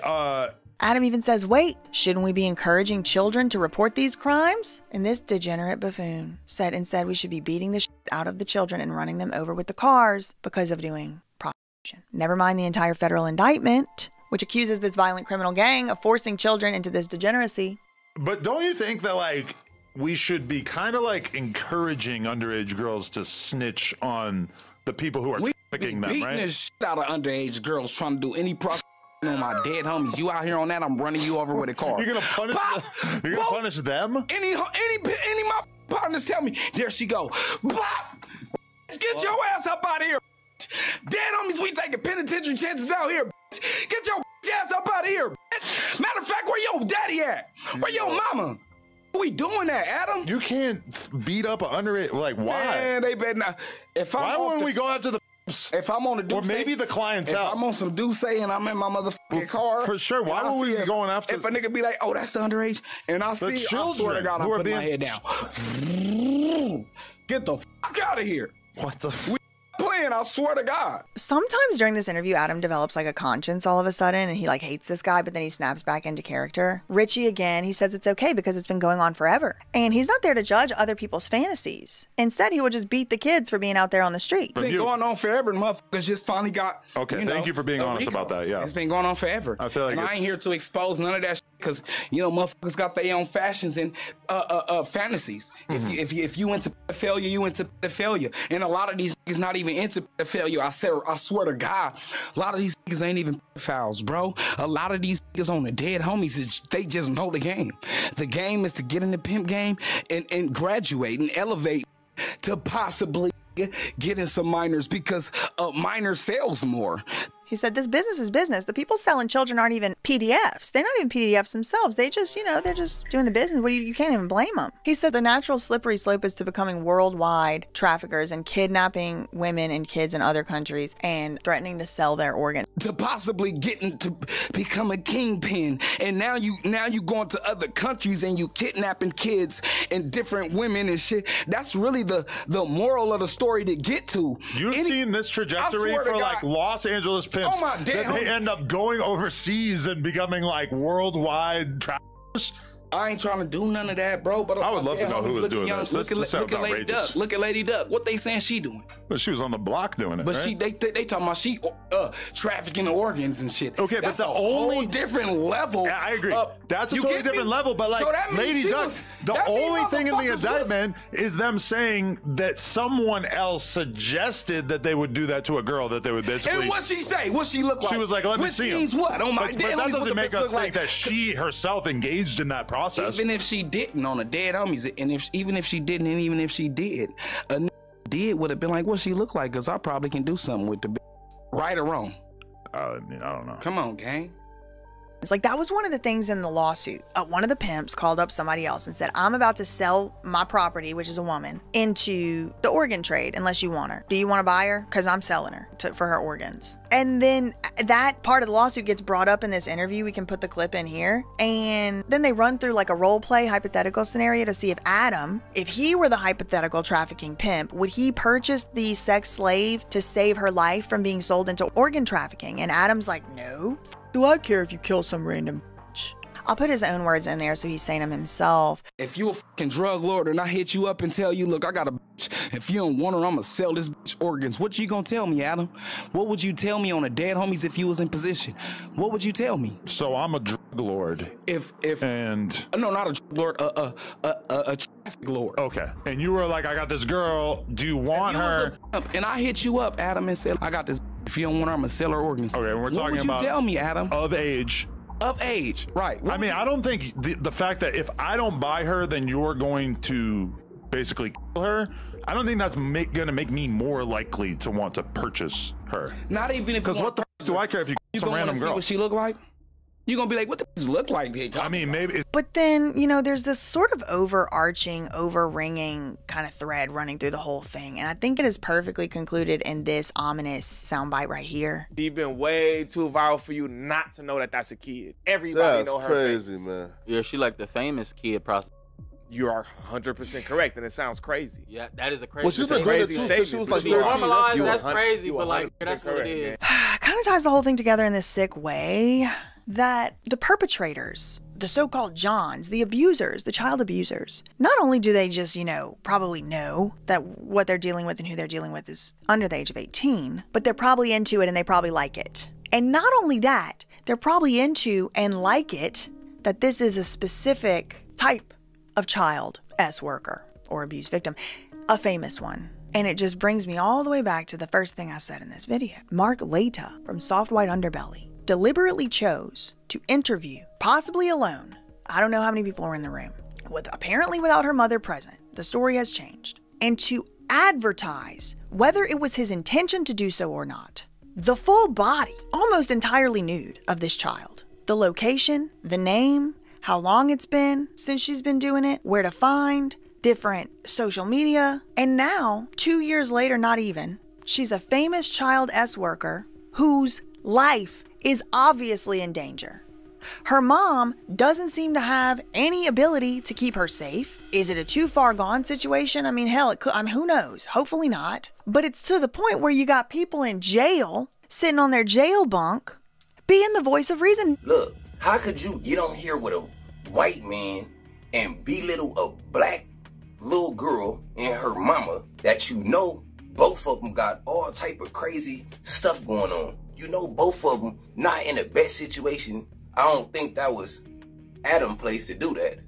Adam even says, wait, shouldn't we be encouraging children to report these crimes? And this degenerate buffoon said instead we should be beating the shit out of the children and running them over with the cars because of doing prostitution. Never mind the entire federal indictment, which accuses this violent criminal gang of forcing children into this degeneracy. But don't you think that, like, we should be kind of like encouraging underage girls to snitch on the people who are trafficking them, right? Beating the shit out of underage girls trying to do any prostitution on my dead homies. You out here on that, I'm running you over with a car. You're gonna punish You're gonna punish them? Any of my partners tell me, there she go. Bop! Get your ass up out of here. Dead homies, we taking penitentiary chances out here. Get your ass up out of here. Matter of fact, where your daddy at? Where your mama? We doing that, Adam? You can't beat up under it. Like, why? Man, they better not. Why wouldn't we go after the? If I'm on the Duce, or maybe the clientele. If I'm on some Duce and I'm in my motherfucking car, for sure. Why would we be going after? If a nigga be like, "Oh, that's the underage," and I see, I swear to God, I'm putting my head down. Get the fuck out of here! What the? Playing, I swear to God. Sometimes during this interview, Adam develops like a conscience all of a sudden, and he like hates this guy, but then he snaps back into character. Richie, again, he says it's okay because it's been going on forever. And he's not there to judge other people's fantasies. Instead, he will just beat the kids for being out there on the street. It's been going on forever, and motherfuckers just finally got, okay, thank you for being honest about that, yeah. It's been going on forever. I feel like and I ain't here to expose none of that shit because, you know, motherfuckers got their own fashions and fantasies. If you into pedophilia, you into pedophilia. And a lot of these niggas not even into pedophilia. I swear to God, a lot of these niggas ain't even pedophiles, bro. A lot of these niggas on the dead homies, they just know the game. The game is to get in the pimp game and graduate and elevate to possibly get in some minors because a minor sells more. He said this business is business. The people selling children aren't even PDFs. They're not even PDFs themselves. They just, you know, they're just doing the business. You can't even blame them. He said the natural slippery slope is to becoming worldwide traffickers and kidnapping women and kids in other countries and threatening to sell their organs. To possibly getting to become a kingpin. And now you going to other countries and you kidnapping kids and different women and shit. That's really the moral of the story to get to. You've seen this trajectory for like Los Angeles pimps that they end up going overseas and becoming like worldwide travelers. I ain't trying to do none of that, bro. But I would love to know who was doing this. Look at Lady Duck. Look at Lady Duck. What they saying she doing? But she was on the block doing it. But right? they talking about she trafficking organs and shit. Okay, that's but the only only different level. I agree. That's a totally different level. But like so Lady Duck, the only thing in the indictment is them saying that someone else suggested that they would do that to a girl. That they would basically. And what she say? What she look like? She was like, "Let me see him." Which means what? On my but dead that homies, doesn't make us think like? that she herself engaged in that process. Even if she didn't on the dead homies, and even if she didn't, and even if she did, a did would have been like, what she look like? Because I probably can do something with the right or wrong. I don't know. Come on, gang. It's like that was one of the things in the lawsuit. One of the pimps called up somebody else and said, I'm about to sell my property, which is a woman, into the organ trade unless you want her. Do you want to buy her? Because I'm selling her for her organs. And then that part of the lawsuit gets brought up in this interview. We can put the clip in here. And then they run through like a role play hypothetical scenario to see if Adam, if he were the hypothetical trafficking pimp, would he purchase the sex slave to save her life from being sold into organ trafficking? And Adam's like, no. Do I care if you kill some random bitch? I'll put his own words in there so he's saying them himself. If you a fucking drug lord and I hit you up and tell you, look, I got a bitch. If you don't want her, I'm gonna sell this bitch organs. What you gonna tell me, Adam? What would you tell me on the dead homies if you was in position? What would you tell me? So I'm a drug lord. No, not a drug lord, a traffic lord. Okay. And you were like, I got this girl. Do you want her? And I hit you up, Adam, and said, I got this. If you don't want her, I'm gonna sell her organs. Okay, we're talking about. What would you tell me, Adam? Of age. Of age, right. I mean, I don't think the fact that if I don't buy her, then you're going to basically kill her. I don't think that's gonna make me more likely to want to purchase her. Not even if. Because what the f do I care if you kill some random girl? See what she look like? You're gonna be like, what the f look like? I mean, maybe. But then, you know, there's this sort of overarching, over-ringing kind of thread running through the whole thing. And I think it is perfectly concluded in this ominous soundbite right here. She's been way too viral for you not to know that that's a kid. Everybody know her face. That's crazy, man. Yeah, she like the famous kid prostitute. You are 100% correct, and it sounds crazy. Yeah, that is a crazy. Well, she's been doing it too since she was like 13. Normalized, that's crazy, but like, that's what it is. Kind of ties the whole thing together in this sick way that the perpetrators, the so-called Johns, the abusers, the child abusers, not only do they just, you know, probably know that what they're dealing with and who they're dealing with is under the age of 18, but they're probably into it and they probably like it. And not only that, they're probably into and like it that this is a specific type of child worker or abuse victim, a famous one. And it just brings me all the way back to the first thing I said in this video. Mark Laita from Soft White Underbelly deliberately chose to interview, possibly alone, I don't know how many people were in the room, apparently without her mother present. The story has changed. And to advertise, whether it was his intention to do so or not, the full body, almost entirely nude, of this child. The location, the name, how long it's been since she's been doing it, where to find, different social media. And now, 2 years later, not even, she's a famous child S worker whose life is obviously in danger. Her mom doesn't seem to have any ability to keep her safe. Is it a too far gone situation? I mean, hell, it could, who knows? Hopefully not. But it's to the point where you got people in jail, sitting on their jail bunk, being the voice of reason. Look, how could you get on here with a white man and belittle a black little girl and her mama that you know both of them got all type of crazy stuff going on? You know both of them not in the best situation. I don't think that was Adam's place to do that.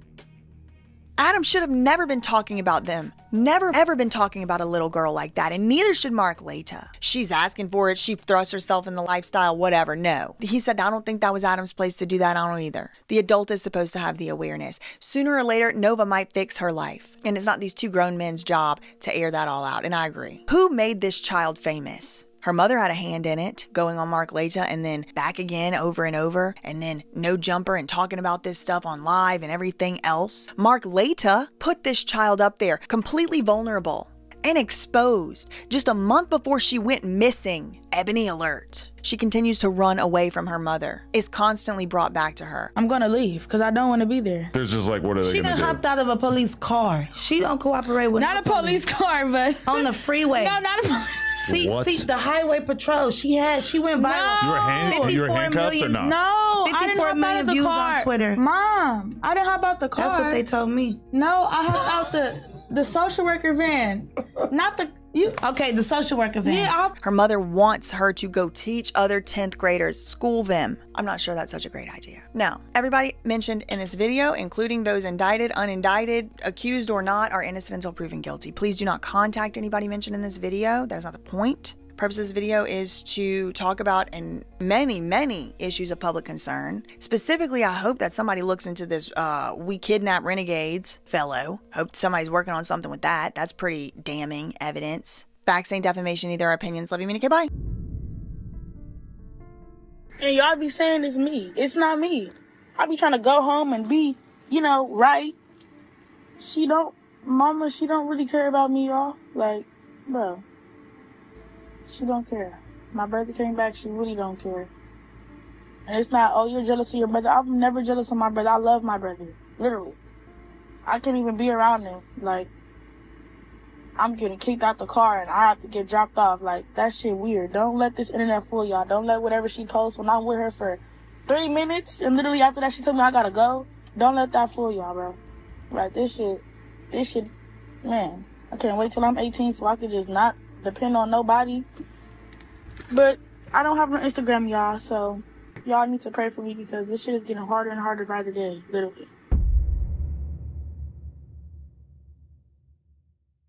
Adam should have never been talking about them. Never ever been talking about a little girl like that, and neither should Mark Laita. She's asking for it, she thrusts herself in the lifestyle, whatever. No. He said, I don't think that was Adam's place to do that. I don't either. The adult is supposed to have the awareness. Sooner or later, Nova might fix her life. And it's not these two grown men's job to air that all out, and I agree. Who made this child famous? Her mother had a hand in it, going on Mark Laita and then back again over and over, and then no jumper and talking about this stuff on live and everything else. Mark Laita put this child up there, completely vulnerable and exposed, just a month before she went missing. Ebony alert. She continues to run away from her mother. Is constantly brought back to her. I'm gonna leave because I don't want to be there. There's just like, what are they She gonna done do? hopped out of a police car. She don't cooperate with Not a police car, but on the freeway. No, not a See, the highway patrol. She went viral. You were handcuffed or not? No, I didn't 54 hop out million of the views car. on Twitter. Mom, I didn't hop out the car. That's what they told me. No, I hopped out the social worker van, not the you. Okay, the social worker van. Yeah, her mother wants her to go teach other 10th graders, school them. I'm not sure that's such a great idea. Now, everybody mentioned in this video, including those indicted, unindicted, accused or not, are innocent until proven guilty. Please do not contact anybody mentioned in this video. That is not the point. The purpose of this video is to talk about many issues of public concern. Specifically, I hope that somebody looks into this We Kidnap Renegades fellow. Hope somebody's working on something with that. That's pretty damning evidence. Facts ain't defamation, either. Our opinions. Love you, Minnie. Okay, bye. And y'all be saying it's me. It's not me. I be trying to go home and be, right. Mama, she don't really care about me, y'all. Like, bro. She don't care. My brother came back, she really don't care. And it's not, oh, you're jealous of your brother. I'm never jealous of my brother. I love my brother. Literally. I can't even be around him. Like, I'm getting kicked out the car and I have to get dropped off. Like, that shit weird. Don't let this internet fool y'all. Don't let whatever she posts when I'm with her for 3 minutes and literally after that she told me I gotta go. Don't let that fool y'all, bro. Like, this shit, man. I can't wait till I'm 18 so I can just not depend on nobody. But I don't have no Instagram, y'all, so y'all need to pray for me because this shit is getting harder and harder by the day, literally.